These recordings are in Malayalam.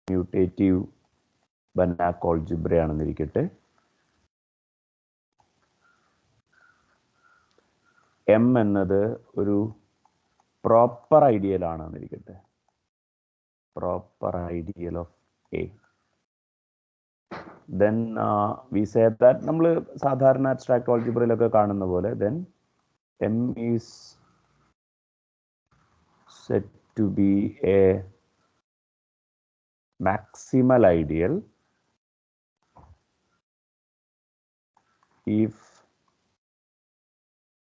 കമ്മ്യൂട്ടേറ്റീവ് ബനാക് ആൾജിബ്ര ആണെന്നിരിക്കട്ടെ. എം എന്നത് ഒരു പ്രോപ്പർ ഐഡിയൽ ആണെന്നിരിക്കട്ടെ. Proper ideal of A. Then we say that നമ്മൾ സാധാരണ abstract algebraയിലൊക്കെ കാണുന്ന പോലെ then M is said to be a maximal ideal if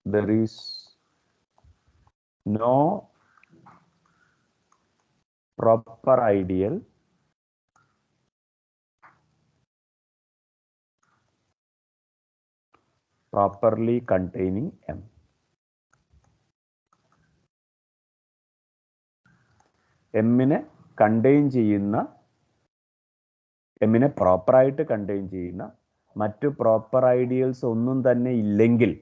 there is no proper ideal properly containing M. എമ്മിനെ കണ്ടെയ്ൻ ചെയ്യുന്ന, എമ്മിനെ പ്രോപ്പറായിട്ട് കണ്ടെയ്ൻ ചെയ്യുന്ന മറ്റു പ്രോപ്പർ ഐഡിയൽസ് ഒന്നും തന്നെ ഇല്ലെങ്കിൽ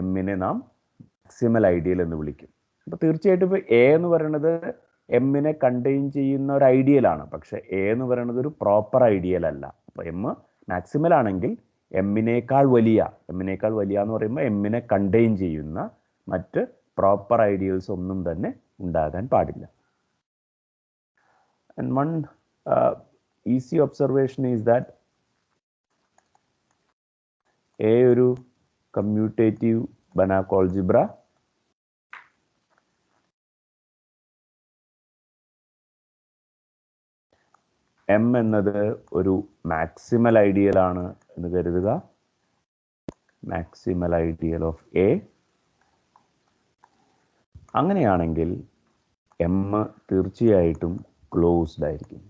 എമ്മിനെ നാം മാക്സിമൽ ഐഡിയൽ എന്ന് വിളിക്കും. അപ്പോൾ തീർച്ചയായിട്ടും ഇപ്പോൾ എ എന്ന് പറയുന്നത് എമ്മിനെ കണ്ടെയ്ൻ ചെയ്യുന്ന ഒരു ഐഡിയലാണ്. പക്ഷേ എ എന്ന് പറയുന്നത് ഒരു പ്രോപ്പർ ഐഡിയൽ അല്ല. അപ്പോൾ എം മാക്സിമൽ ആണെങ്കിൽ എമ്മിനേക്കാൾ വലിയ എന്ന് പറയുമ്പോൾ എമ്മിനെ കണ്ടെയ്ൻ ചെയ്യുന്ന മറ്റ് പ്രോപ്പർ ഐഡിയൽസ് ഒന്നും തന്നെ ഉണ്ടാകാൻ പാടില്ല. And one easy observation is that A ഒരു commutative Banach algebra, M എന്നത് ഒരു മാക്സിമൽ ഐഡിയൽ ആണ് എന്ന് കരുതുക. Maximal ideal of A. അങ്ങനെയാണെങ്കിൽ എം തീർച്ചയായിട്ടും ക്ലോസ്ഡ് ആയിരിക്കും.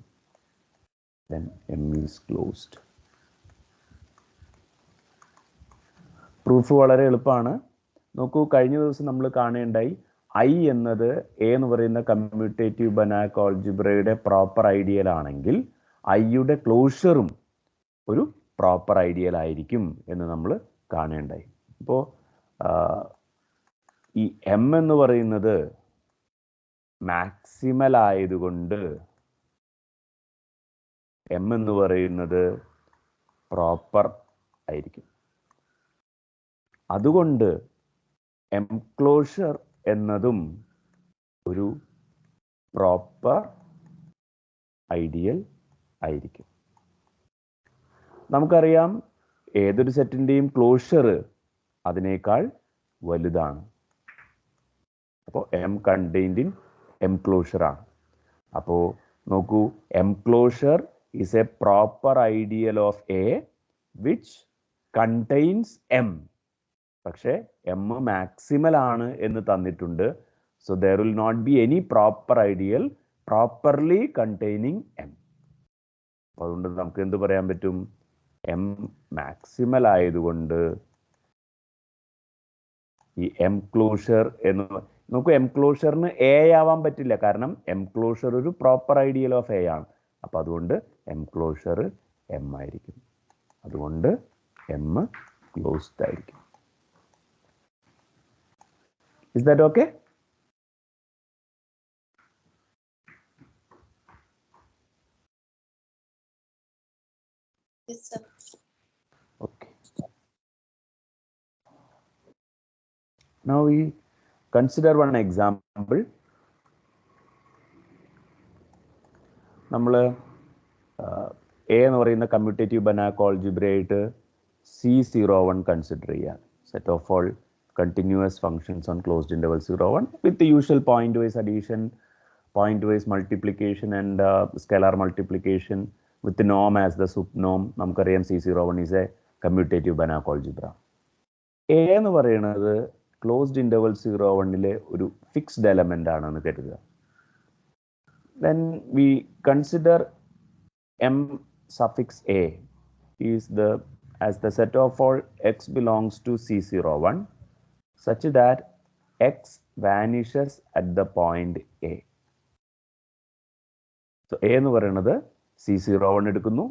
Then M is closed. Proof വളരെ എളുപ്പമാണ്. നോക്കൂ, കഴിഞ്ഞ ദിവസം നമ്മൾ കാണേണ്ടായി ഐ എന്നത് എ എന്ന് പറയുന്ന കമ്മ്യൂട്ടേറ്റീവ് ബനാക് ആൾജിബ്രയുടെ പ്രോപ്പർ ഐഡിയൽ ആണെങ്കിൽ ഐയുടെ ക്ലോഷറും ഒരു പ്രോപ്പർ ഐഡിയൽ ആയിരിക്കും എന്ന് നമ്മൾ കാണേണ്ടായി. അപ്പോൾ ഈ എം എന്ന് പറയുന്നത് മാക്സിമൽ ആയതുകൊണ്ട് എം എന്ന് പറയുന്നത് പ്രോപ്പർ ആയിരിക്കും. അതുകൊണ്ട് എം ക്ലോഷർ എന്നതും ഒരു പ്രോപ്പർ ഐഡിയൽ ആയിരിക്കും. നമുക്കറിയാം ഏതൊരു സെറ്റിൻ്റെയും ക്ലോഷർ അതിനേക്കാൾ വലുതാണ്. അപ്പോൾ M contained in M closure ആണ്. അപ്പോൾ നോക്കൂ, M closure is a proper ideal of A which contains M. പക്ഷേ എം മാക്സിമൽ ആണ് എന്ന് തന്നിട്ടുണ്ട്. So there will not be any proper ideal properly containing M. അതുകൊണ്ട് നമുക്ക് എന്ത് പറയാൻ പറ്റും? എം മാക്സിമൽ ആയതുകൊണ്ട് ഈ എം ക്ലോഷർ എന്ന് നോക്കൂ, എം ക്ലോഷറിന് എ ആവാൻ പറ്റില്ല. കാരണം എം ക്ലോഷർ ഒരു പ്രോപ്പർ ഐഡിയൽ ഓഫ് എ ആണ്. അപ്പോൾ അതുകൊണ്ട് എം ക്ലോഷർ എം ആയിരിക്കും. അതുകൊണ്ട് എം ക്ലോസ്ഡ് ആയിരിക്കും. Is that okay? Yes, sir. Okay. Now we consider one example. നമ്മൾ എ എന്ന് പറയുന്ന കമ്മ്യൂട്ടേറ്റീവ് ബനാക് ആൾജിബ്രയായിട്ട് C01 കൺസിഡർ ചെയ്യാം. Set of all continuous functions on closed interval 01 with usual point wise addition, point wise multiplication and scalar multiplication with Noam as the sub നോം. നമുക്കറിയാം C01 is A commutative ബനാക് algebra. A എന്ന് പറയുന്നത് ക്ലോസ്ഡ് ഇന്റർവൽ 01 ഒരു ഫിക്സ്ഡ് എലമെന്റ് ആണെന്ന് കരുതുക. Then we consider M suffix A is as the set of all x belongs to C01 such that x vanishes at the point A. So A എന്ന് പറയുന്നത് C01 എടുക്കുന്നു.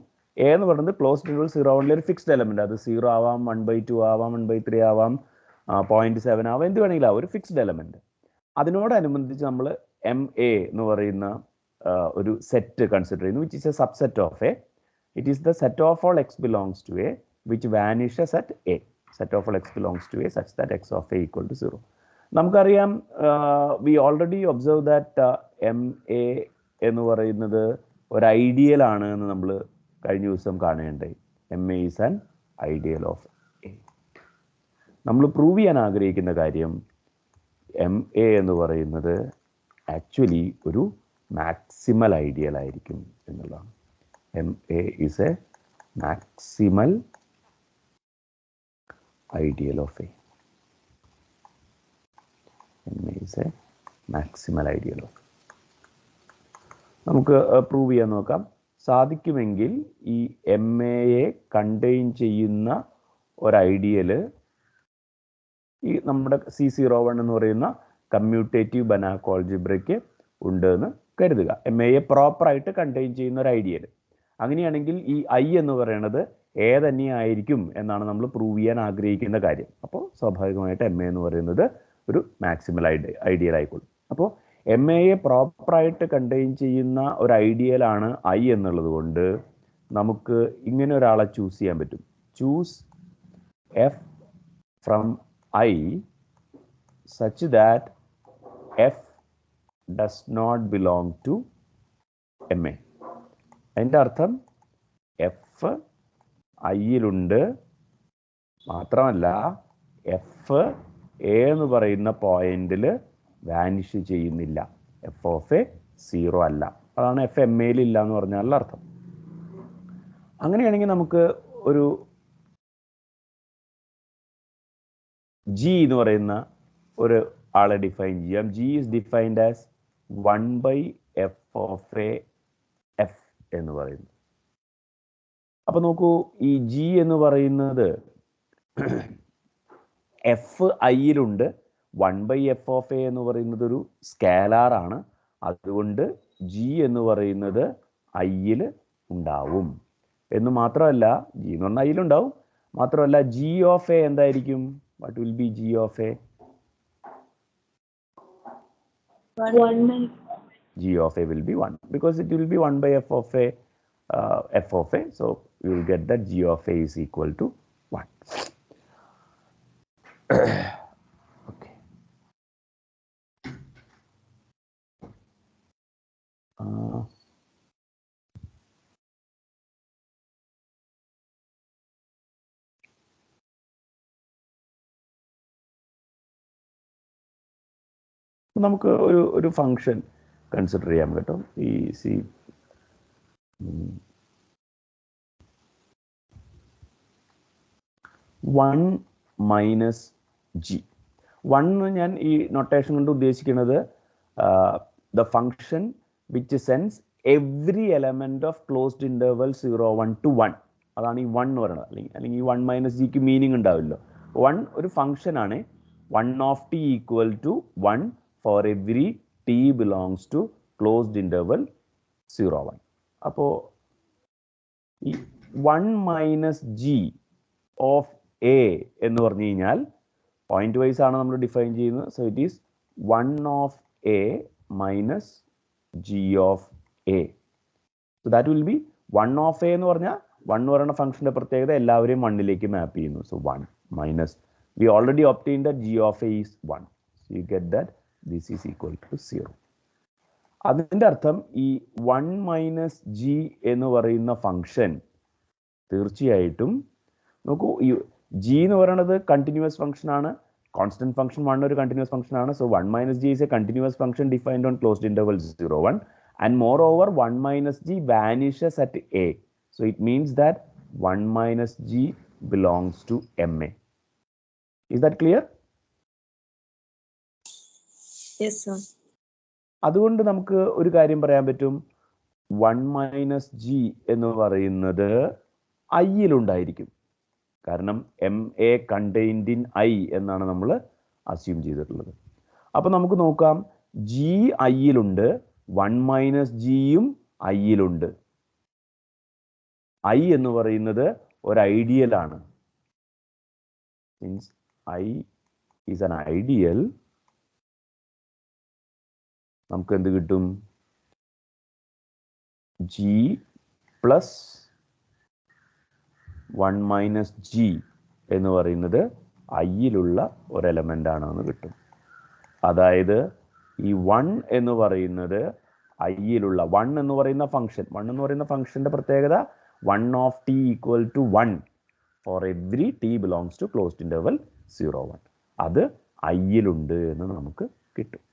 A എന്ന് പറയുന്നത് ക്ലോസ്ഡ് ഇന്റർവൽ 01 ഒരു ഫിക്സ്ഡ് എലമെന്റ്. അത് 0 ആവാം, 1/2 ആവാം, 1/3 ആവാം, 0.7 ആവാം, എന്ത് വേണമെങ്കിലും ആവാം, ഒരു ഫിക്സ്ഡ് എലമെന്റ്. അതിനോടനുബന്ധിച്ച് നമ്മൾ എം എ എന്ന് പറയുന്ന ഒരു സെറ്റ് കൺസിഡർ ചെയ്യുന്നു which is a subset of A. It is the set of all X belongs to A which vanishes at A. Set of all X belongs to A such that X of A equal to 0. നമുക്കറിയാം we already observe that M A എന്ന് പറയുന്നത് ഒരു ഐഡിയൽ ആണ് എന്ന് നമ്മൾ കഴിഞ്ഞ ദിവസം കാണേണ്ടത്. M A is an ideal of A. നമ്മൾ പ്രൂവ് ചെയ്യാൻ ആഗ്രഹിക്കുന്ന കാര്യം എം എ എന്ന് പറയുന്നത് ആക്ച്വലി ഒരു മാക്സിമൽ ഐഡിയൽ ആയിരിക്കും എന്നുള്ളതാണ്. M A is a maximal ideal of A. M A is a maximal ideal of. നമുക്ക് പ്രൂവ് ചെയ്യാൻ നോക്കാം. സാധിക്കുമെങ്കിൽ ഈ എം എയെ കണ്ടെയ്ൻ ചെയ്യുന്ന ഒരു ഐഡിയൽ ഈ നമ്മുടെ C01 എന്ന് പറയുന്ന കമ്മ്യൂട്ടേറ്റീവ് ബനാക് ആൾജിബ്രയ്ക്ക് ഉണ്ട് എന്ന് കരുതുക. എം എയെ പ്രോപ്പറായിട്ട് കണ്ടെയ്ൻ ചെയ്യുന്ന ഒരു ഐഡിയൽ. അങ്ങനെയാണെങ്കിൽ ഈ ഐ എന്ന് പറയുന്നത് എ തന്നെയായിരിക്കും എന്നാണ് നമ്മൾ പ്രൂവ് ചെയ്യാൻ ആഗ്രഹിക്കുന്ന കാര്യം. അപ്പോൾ സ്വാഭാവികമായിട്ട് എം എ എന്ന് പറയുന്നത് ഒരു മാക്സിമൽ ഐഡിയൽ ആയിക്കോളും. അപ്പോൾ എം എയെ പ്രോപ്പറായിട്ട് കണ്ടെയ്ൻ ചെയ്യുന്ന ഒരു ഐഡിയലാണ് ഐ എന്നുള്ളത് കൊണ്ട് നമുക്ക് ഇങ്ങനെ ഒരാളെ ചൂസ് ചെയ്യാൻ പറ്റും. Choose F from I such that F does not belong to M A. അതിൻ്റെ അർത്ഥം എഫ് ഐയിലുണ്ട്, മാത്രമല്ല എഫ് എ എന്ന് പറയുന്ന പോയിന്റിൽ വാനിഷ് ചെയ്യുന്നില്ല. എഫ് ഓഫ് എ 0 അല്ല. അതാണ് എഫ് എം എയിൽ ഇല്ല എന്ന് പറഞ്ഞാലുള്ള അർത്ഥം. അങ്ങനെയാണെങ്കിൽ നമുക്ക് ഒരു ജി എന്ന് പറയുന്ന ഒരു ആളെ ഡിഫൈൻ ചെയ്യാം. G is defined as 1/f of A F എന്ന് പറയുന്നു. അപ്പൊ നോക്കൂ, ഈ ജി എന്ന് പറയുന്നത് എഫ് ഐയിലുണ്ട്. 1/f ഓഫ് എ എന്ന് പറയുന്നത് ഒരു സ്കാലാർ ആണ്. അതുകൊണ്ട് ജി എന്ന് പറയുന്നത് ഐയിൽ ഉണ്ടാവും എന്ന് മാത്രമല്ല, ജി എന്ന് പറഞ്ഞാൽ ഐയിലുണ്ടാവും. മാത്രമല്ല ജി ഓഫ് എ എന്തായിരിക്കും? What will be G of A? G of a will be 1 because it will be 1/f of a f of a. So we will get that G of a is equal to 1. Okay. നമുക്ക് ഒരു ഫംഗ്ഷൻ കൺസിഡർ ചെയ്യാം കേട്ടോ. ഈ സി 1 മൈനസ് ജി. 1 ഞാൻ ഈ നൊട്ടേഷൻ കൊണ്ട് ഉദ്ദേശിക്കുന്നത് the function which sense every element of closed interval 0, 1 to 1. അതാണ് ഈ 1 എന്ന് പറയുന്നത്. അല്ലെങ്കിൽ ഈ 1 മൈനസ് ജിക്ക് മീനിങ് ഉണ്ടാവില്ലോ. 1 ഒരു ഫംഗ്ഷൻ ആണ്. 1 of t equal to 1 for every t belongs to closed interval 0, 1. അപ്പോൾ ഈ 1 മൈനസ് ജി ഓഫ് എ എന്ന് പറഞ്ഞു കഴിഞ്ഞാൽ പോയിന്റ് വൈസ് ആണ് നമ്മൾ ഡിഫൈൻ ചെയ്യുന്നത്. So it is 1 of A minus G of A. So that will be 1 of A എന്ന് പറഞ്ഞാൽ 1 എന്ന് പറയുന്ന ഫംഗ്ഷന്റെ പ്രത്യേകത എല്ലാവരെയും 1ലേക്ക് മാപ്പ് ചെയ്യുന്നു. So 1 minus we already obtained that g of a is 1. So you get that this is equal to 0. അതിൻ്റെ അർത്ഥം ഈ 1 മൈനസ് ജി എന്ന് പറയുന്ന ഫംഗ്ഷൻ തീർച്ചയായിട്ടും നോക്കൂ, ഈ ജി എന്ന് പറയുന്നത് കണ്ടിന്യൂസ് ഫംഗ്ഷൻ ആണ്. കോൺസ്റ്റന്റ് ഫംഗ്ഷൻ 1 ഒരു കണ്ടിന്യൂസ് ഫംഗ്ഷൻ ആണ്. So 1 minus G is a continuous function defined on closed interval 0, 1, and moreover 1 minus g vanishes at a. So it means that 1 minus g belongs to ma. Is that clear? Yes, sir. അതുകൊണ്ട് നമുക്ക് ഒരു കാര്യം പറയാൻ പറ്റും. 1 മൈനസ് ജി എന്ന് പറയുന്നത് ഐയിലുണ്ടായിരിക്കും. കാരണം M A contained in I എന്നാണ് നമ്മൾ അസ്യൂം ചെയ്തിട്ടുള്ളത്. അപ്പൊ നമുക്ക് നോക്കാം, ജി ഐയിലുണ്ട്, 1 മൈനസ് ജിയും ഐയിലുണ്ട്. ഐ എന്ന് പറയുന്നത് ഒരു ഐഡിയൽ ആണ്. Since I is an ideal, നമുക്ക് എന്ത് കിട്ടും? g plus 1 minus g എന്ന് പറയുന്നത് ഐയിലുള്ള ഒരു എലമെന്റ് ആണെന്ന് കിട്ടും. അതായത് ഈ 1 എന്ന് പറയുന്നത് ഐയിലുള്ള 1 എന്ന് പറയുന്ന ഫംഗ്ഷന്റെ പ്രത്യേകത 1 of t equal to 1 for every t belongs to closed interval 0 1. അത് ഐയിലുണ്ട് എന്ന് നമുക്ക് കിട്ടും.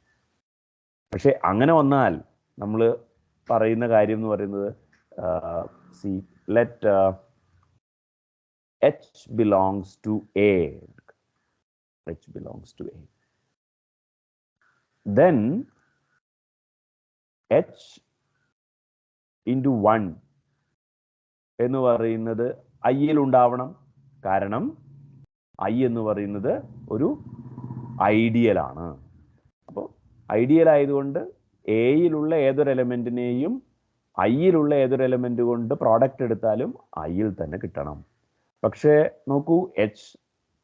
പക്ഷെ അങ്ങനെ വന്നാൽ നമ്മൾ പറയുന്ന കാര്യം എന്ന് പറയുന്നത് let h belongs to a, h belongs to a, then h into 1 എന്ന് പറയുന്നത് ഐയിൽ ഉണ്ടാവണം. കാരണം ഐ എന്ന് പറയുന്നത് ഒരു ഐഡിയൽ ആണ്. അപ്പോൾ ഐഡിയൽ ആയതുകൊണ്ട് എയിലുള്ള ഏതൊരു എലമെന്റിനെയും ഐയിലുള്ള ഏതൊരു എലമെന്റ് കൊണ്ട് പ്രോഡക്റ്റ് എടുത്താലും ഐയിൽ തന്നെ കിട്ടണം. പക്ഷേ നോക്കൂ, എച്ച്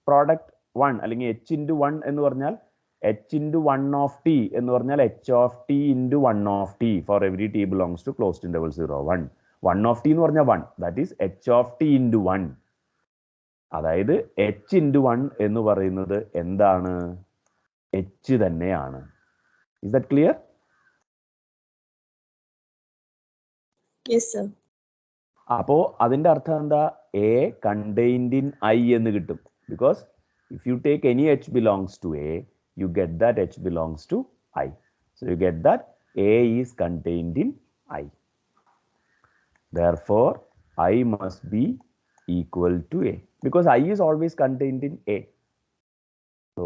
പ്രോഡക്റ്റ് 1 അല്ലെങ്കിൽ എച്ച് ഇൻറ്റു 1 എന്ന് പറഞ്ഞാൽ എച്ച് ഇൻറ്റു 1 ഓഫ് ടി എന്ന് പറഞ്ഞാൽ H of T into 1 of T for every T belongs to closed interval 0 1. 1 of T എന്ന് പറഞ്ഞാൽ 1, that is H of T into 1. അതായത് എച്ച് ഇൻറ്റു 1 എന്ന് പറയുന്നത് എന്താണ്? എച്ച് തന്നെയാണ്. Is that clear? Yes, sir. അപ്പോ അതിന്റെ അർത്ഥം എന്താ? എ കണ്ടെയ്ൻഡ് ഇൻ ഐ എന്ന് കിട്ടും. Because if you take any H belongs to A, you get that h belongs to I. So you get that A is contained in I. Therefore, I must be equal to A because I is always contained in A. So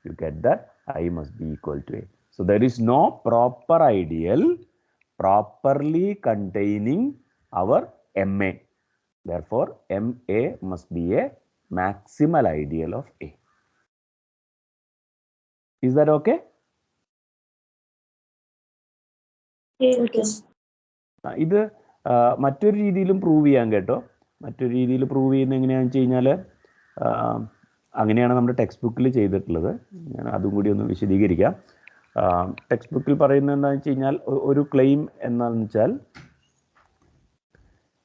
you get that I must be equal to A. So there is no proper ideal properly containing our MA. Therefore, MA must be a maximal ideal of A. Is that okay? Okay. ഇത് മറ്റൊരു രീതിയിലും പ്രൂവ് ചെയ്യാൻ കേട്ടോ. മറ്റൊരു രീതിയിൽ പ്രൂവ് ചെയ്യുന്നത് എങ്ങനെയാണെന്ന് വെച്ച് കഴിഞ്ഞാൽ, അങ്ങനെയാണ് നമ്മുടെ ടെക്സ്റ്റ് ബുക്കിൽ ചെയ്തിട്ടുള്ളത്. ഞാൻ അതും കൂടി ഒന്ന് വിശദീകരിക്കാം. ടെക്സ്റ്റ് ബുക്കിൽ പറയുന്നത് എന്താണെന്ന് വെച്ച് കഴിഞ്ഞാൽ, ഒരു ക്ലെയിം എന്താണെന്ന് വെച്ചാൽ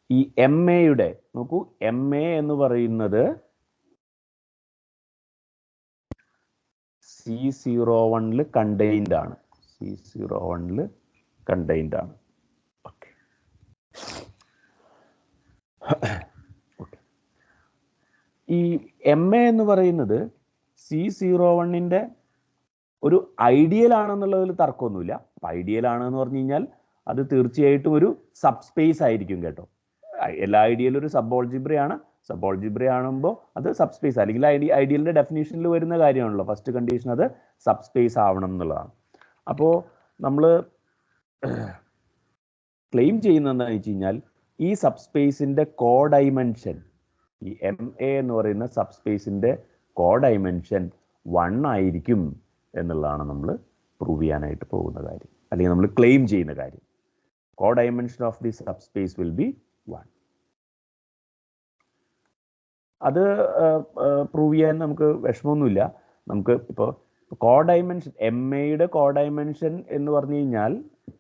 ഈ എം എയുടെ, നോക്കൂ, എം എ എന്ന് പറയുന്നത് C01 കണ്ടെയ്ൻഡ് ആണ്. C01 കണ്ടെയ്ൻഡ് ആണ്. ഓക്കെ ഓക്കെ ഈ എം എ എന്ന് പറയുന്നത് C01 ഒരു ഐഡിയൽ ആണെന്നുള്ളതിൽ തർക്കമൊന്നുമില്ല. അപ്പം ഐഡിയൽ ആണെന്ന് പറഞ്ഞു കഴിഞ്ഞാൽ അത് തീർച്ചയായിട്ടും ഒരു സബ് സ്പേസ് ആയിരിക്കും കേട്ടോ. എല്ലാ ഐഡിയലും ഒരു സബ് ഓൾജിബ്രയാണ്. സബ് ഓൾജിബ്ര ആകുമ്പോൾ അത് സബ് സ്പേസ്, അല്ലെങ്കിൽ ഐഡിയലിന്റെ ഡെഫിനേഷനിൽ വരുന്ന കാര്യമാണല്ലോ. ഫസ്റ്റ് കണ്ടീഷൻ അത് സബ് സ്പേസ് ആവണം എന്നുള്ളതാണ്. അപ്പോൾ നമ്മൾ ക്ലെയിം ചെയ്യുന്നത് എന്താണെന്ന് വെച്ച് കഴിഞ്ഞാൽ, ഈ സബ് സ്പേസിന്റെ കോ ഡൈമെൻഷൻ, ഈ എം എ എന്ന് പറയുന്ന സബ് സ്പേസിന്റെ കോ ഡൈമെൻഷൻ 1 ആയിരിക്കും എന്നുള്ളതാണ് നമ്മൾ പ്രൂവ് ചെയ്യാനായിട്ട് പോകുന്ന കാര്യം, അല്ലെങ്കിൽ നമ്മൾ ക്ലെയിം ചെയ്യുന്ന കാര്യം. Codimension of the subspace will be 1. അത് പ്രൂവ് ചെയ്യാൻ നമുക്ക് വിഷമമൊന്നുമില്ല. നമുക്ക് ഇപ്പോൾ കോ ഡൈമെൻഷൻ, എം എയുടെ കോ ഡൈമെൻഷൻ എന്ന് പറഞ്ഞു കഴിഞ്ഞാൽ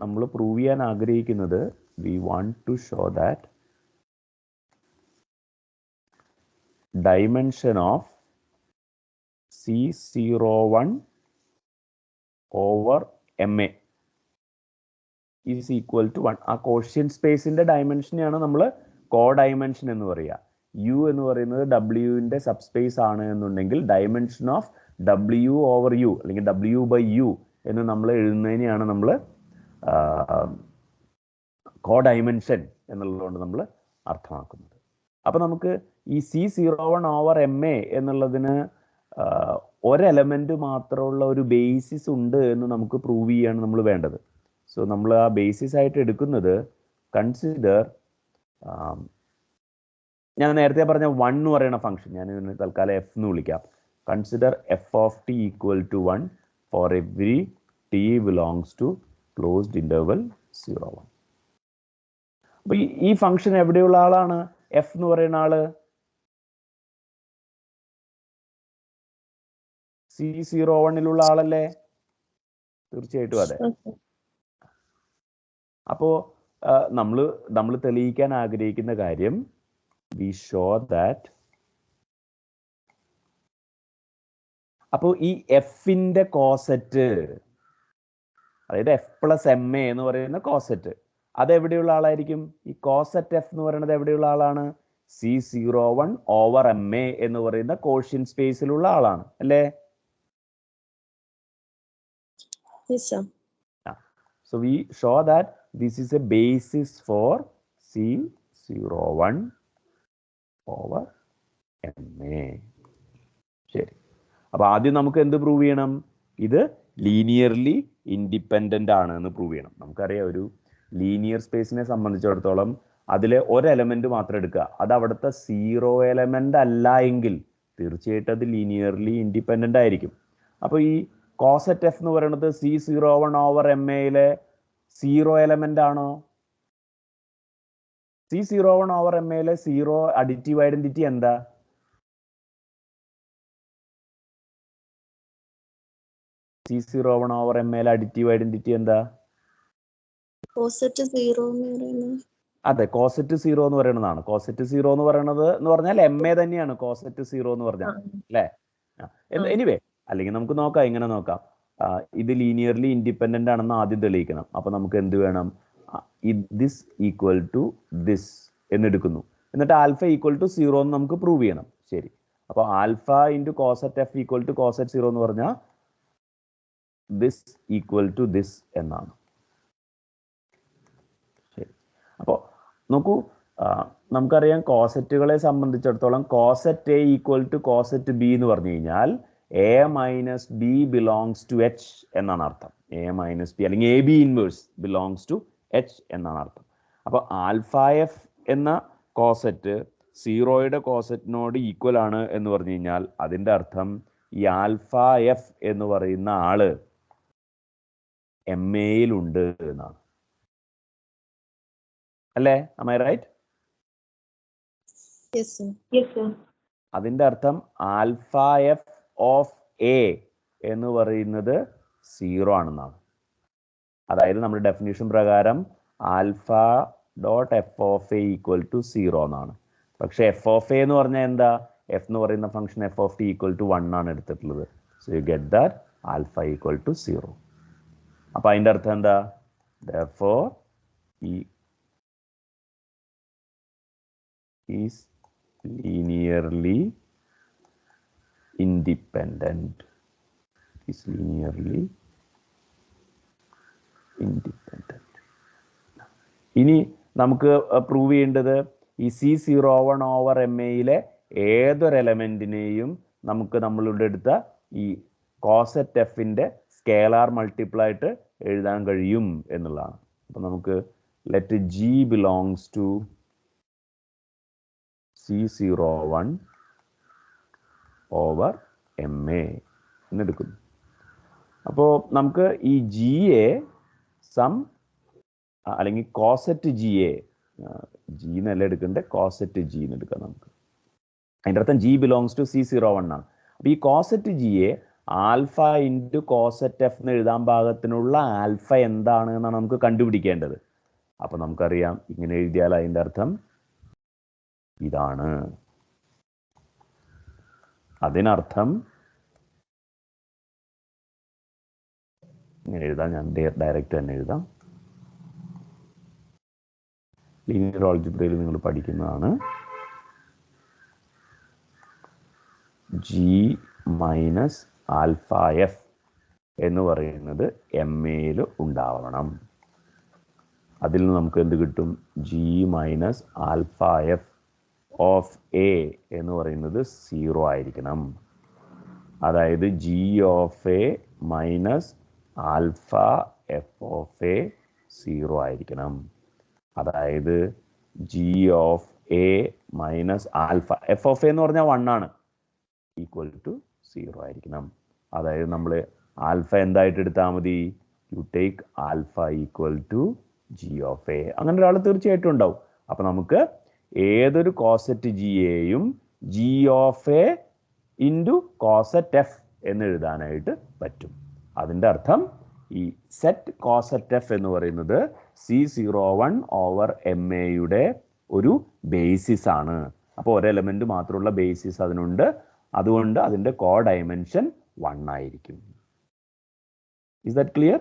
നമ്മൾ പ്രൂവ് ചെയ്യാൻ ആഗ്രഹിക്കുന്നത്, we want to show that dimension of C01 over M A is equal to 1. ആ കോഷ്യന്റ് സ്പേസിന്റെ ഡയമെൻഷനെയാണ് നമ്മൾ കോ ഡൈമെൻഷൻ എന്ന് പറയുക. യു എന്ന് പറയുന്നത് ഡബ്ല്യുവിന്റെ സബ് സ്പേസ് ആണ് എന്നുണ്ടെങ്കിൽ dimension of W over U അല്ലെങ്കിൽ ഡബ്ല്യു ബൈ യു എന്ന് നമ്മൾ എഴുതുന്നതിനെയാണ് നമ്മൾ കോ ഡൈമെൻഷൻ എന്നുള്ളതുകൊണ്ട് നമ്മൾ അർത്ഥമാക്കുന്നത്. അപ്പം നമുക്ക് ഈ C01 ഓവർ എം എ എന്നുള്ളതിന് ഒരെലമെന്റ് മാത്രമുള്ള ഒരു ബേസിസ് ഉണ്ട് എന്ന് നമുക്ക് പ്രൂവ് ചെയ്യാണ് നമ്മൾ വേണ്ടത്. സോ നമ്മൾ ആ ബേസിസ് ആയിട്ട് എടുക്കുന്നത്, കൺസിഡർ, ഞാൻ നേരത്തെ പറഞ്ഞ 1 എന്ന് പറയുന്ന ഫംഗ്ഷൻ, ഞാൻ ഇതിന് തൽക്കാലം എഫ് എന്ന് വിളിക്കാം. Consider F of T equal to 1 for every T belongs to closed interval 0 1. അപ്പൊ ഈ ഫംഗ്ഷൻ എവിടെയുള്ള ആളാണ്? എഫ് എന്ന് പറയുന്ന ആള് C01 ആളല്ലേ? തീർച്ചയായിട്ടും അതെ. അപ്പോ നമ്മൾ തെളിയിക്കാൻ ആഗ്രഹിക്കുന്ന കാര്യം വി ഷോ ദാറ്റ് അപ്പോൾ ഈ എഫിന്റെ കോസെറ്റ്, അതായത് എഫ് പ്ലസ് എം എ എന്ന് പറയുന്ന കോസെറ്റ്, അത് എവിടെയുള്ള ആളായിരിക്കും? ഈ കോസെറ്റ് എഫ് എന്ന് പറയുന്നത് എവിടെയുള്ള ആളാണ്? C01 ഓവർ എം എ എന്ന് പറയുന്ന കോഷ്യൻ സ്പേസിലുള്ള ആളാണ് അല്ലേ? Yes, sir. So we show that this is a basis for C01 over MA. ശരി, അപ്പൊ ആദ്യം നമുക്ക് എന്ത് പ്രൂവ് ചെയ്യണം? ഇത് ലീനിയർലി ഇൻഡിപെൻഡന്റ് ആണ് എന്ന് പ്രൂവ് ചെയ്യണം. നമുക്കറിയാം ഒരു ലീനിയർ സ്പേസിനെ സംബന്ധിച്ചിടത്തോളം അതിലെ ഒരു എലമെന്റ് മാത്രം എടുക്കുക, അത് അവിടുത്തെ സീറോ എലമെന്റ് അല്ല എങ്കിൽ തീർച്ചയായിട്ടും അത് ലീനിയർലി ഇൻഡിപെൻഡന്റ് ആയിരിക്കും. അപ്പോൾ ഈ കോസെറ്റ് എഫ് എന്ന് പറയുന്നത് C01 ഓവർ എം എയിലെ സീറോ എലമെന്റ് ആണോ? C01 ഓവർ എം എയിലെ സീറോ അഡിറ്റീവ് ഐഡന്റിറ്റി എന്താ? C01 ഓവർ എം എയിലെ അഡിറ്റീവ് ഐഡന്റിറ്റി എന്താ? കോസെറ്റ് 0 എന്ന് പറയുന്നത്. അതെ, കോസെറ്റ് 0 എന്ന് പറയുന്നതാണ്. കോസെറ്റ് 0 എന്ന് പറയുന്നത് എന്ന് പറഞ്ഞാൽ എം എ തന്നെയാണ് കോസെറ്റ് 0 എന്ന് പറഞ്ഞാൽ അല്ലേ? എനിവേ, അല്ലെങ്കിൽ നമുക്ക് നോക്കാം, ഇങ്ങനെ നോക്കാം. ഇത് ലീനിയർലി ഇൻഡിപെൻഡന്റ് ആണെന്ന് ആദ്യം തെളിയിക്കണം. അപ്പൊ നമുക്ക് എന്ത് വേണം? ദിസ് ഈക്വൽ ടു ദിസ് എന്നെടുക്കുന്നു. എന്നിട്ട് ആൽഫ ഈക്വൽ ടു 0 എന്ന് നമുക്ക് പ്രൂവ് ചെയ്യണം. ശരി, അപ്പൊ alpha into coset F equal to coset 0 എന്ന് പറഞ്ഞാൽ ദിസ് ഈക്വൽ ടു ദിസ് എന്നാണ്. ശരി, അപ്പോൾ നോക്കൂ, നമുക്കറിയാം കോസെറ്റുകളെ സംബന്ധിച്ചിടത്തോളം coset A equal to coset B എന്ന് പറഞ്ഞു കഴിഞ്ഞാൽ A minus B belongs to H എന്നാണ് അർത്ഥം. എ മൈനസ് ബി അല്ലെങ്കിൽ A B inverse belongs to H എന്നാണ് അർത്ഥം. അപ്പോൾ ആൽഫ എഫ് എന്ന കോസെറ്റ് സീറോയുടെ കോസെറ്റിനോട് ഈക്വൽ ആണ് എന്ന് പറഞ്ഞു കഴിഞ്ഞാൽ അതിൻ്റെ അർത്ഥം ഈ ആൽഫ എഫ് എന്ന് പറയുന്ന ആള് എം എയിലുണ്ട് എന്നാണ്. അല്ലേ? am I right? Yes, sir. Yes, sir. അതിൻ്റെ അർത്ഥം ആൽഫ എഫ് ഓഫ് എ എന്ന് പറയുന്നത് 0 ആണെന്നാണ്. അതായത് നമ്മുടെ ഡെഫിനിഷൻ പ്രകാരം alpha dot F of A equal to 0 എന്നാണ്. പക്ഷെ എഫ് ഓഫ് എ എന്ന് പറഞ്ഞാൽ എന്താ? എഫ് എന്ന് പറയുന്ന function F of T equal to 1 ആണ് എടുത്തിട്ടുള്ളത്. So you get that alpha equal to 0. അപ്പൊ അതിൻ്റെ അർത്ഥം എന്താ? therefore ഈ is linearly independent. Is linearly independent. ഇനി നമുക്ക് പ്രൂവ് ചെയ്യേണ്ടത് ഈ C01 ഓവർ എം എയിലെ ഏതൊരു എലമെന്റിനെയും നമുക്ക് നമ്മളുടെ എടുത്ത ഈ കോസെറ്റ് എഫിന്റെ സ്കേലാർ മൾട്ടിപ്പിൾ ആയിട്ട് എഴുതാൻ കഴിയും എന്നുള്ളതാണ്. അപ്പൊ നമുക്ക് let G belongs to C01 over M A എന്നെടുക്കുന്നു. അപ്പോൾ നമുക്ക് ഈ ജിയെ സം അല്ലെങ്കിൽ കോസെറ്റ് ജിയെ ജി എന്നല്ല എടുക്കണ്ടേ, കോസെറ്റ് ജി എന്ന് എടുക്കാം നമുക്ക്. അതിൻ്റെ അർത്ഥം G ബിലോങ്സ് ടു C01 ആണ്. അപ്പോൾ ഈ കോസെറ്റ് ജിയെ ആൽഫ ഇൻറ്റു കോസെറ്റ് എഫ് എന്ന് എഴുതാൻ പാകത്തിനുള്ള ആൽഫ എന്താണ് എന്നാണ് നമുക്ക് കണ്ടുപിടിക്കേണ്ടത്. അപ്പോൾ നമുക്കറിയാം, ഇങ്ങനെ എഴുതിയാൽ അതിൻ്റെ അർത്ഥം ഇതാണ്. അതിനർത്ഥം ഇങ്ങനെ എഴുതാം, ഞാൻ ഡയറക്റ്റ് തന്നെ എഴുതാം. ലീനിയർ ആൾജിബ്രയിൽ നിങ്ങൾ പഠിക്കുന്നതാണ്. G മൈനസ് ആൽഫ എഫ് എന്ന് പറയുന്നത് എം എയിൽ ഉണ്ടാവണം. അതിൽ നിന്ന് നമുക്ക് എന്ത് കിട്ടും? G minus alpha F of A എന്ന് പറയുന്നത് 0 ആയിരിക്കണം. അതായത് G of A minus alpha F of A 0 ആയിരിക്കണം. അതായത് G of A minus alpha F of A എന്ന് പറഞ്ഞാൽ 1 ആണ്, ഈക്വൽ ടു 0 ആയിരിക്കണം. അതായത് നമ്മൾ ആൽഫ എന്തായിട്ട് എടുത്താൽ മതി? You take alpha equal to G of A. അങ്ങനെ ഒരാൾ തീർച്ചയായിട്ടും ഉണ്ടാവും. അപ്പൊ നമുക്ക് ഏതൊരു കോസെറ്റ് ജിയെയും G of A into coset F എന്ന് എഴുതാനായിട്ട് പറ്റും. അതിൻ്റെ അർത്ഥം ഈ സെറ്റ് കോസെറ്റ് എഫ് എന്ന് പറയുന്നത് C01/MAയുടെ ഒരു ബേസിസ് ആണ്. അപ്പോൾ ഒരു എലമെന്റ് മാത്രമുള്ള ബേസിസ് അതിനുണ്ട്. അതുകൊണ്ട് അതിന്റെ കോഡൈമെൻഷൻ 1 ആയിരിക്കും. Is that clear?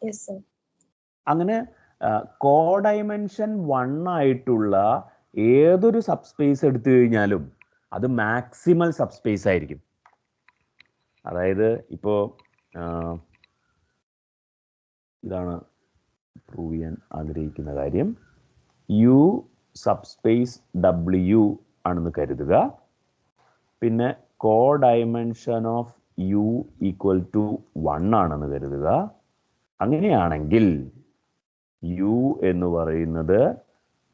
Yes, sir. അങ്ങനെ കോഡൈമെൻഷൻ 1 ആയിട്ടുള്ള ഏതൊരു സബ്സ്പേസ് എടുത്തു കഴിഞ്ഞാലും അത് മാക്സിമൽ സബ്സ്പേസ് ആയിരിക്കും. അതായത് ഇപ്പോൾ ഇതാണ് പ്രൂവ് ചെയ്യാൻ ആഗ്രഹിക്കുന്ന കാര്യം. യു സബ്സ്പേസ് W ആണെന്ന് കരുതുക. പിന്നെ കോഡൈമെൻഷൻ ഓഫ് യു ഈക്വൽ ടു 1 ആണെന്ന് കരുതുക. അങ്ങനെയാണെങ്കിൽ യു എന്ന് പറയുന്നത്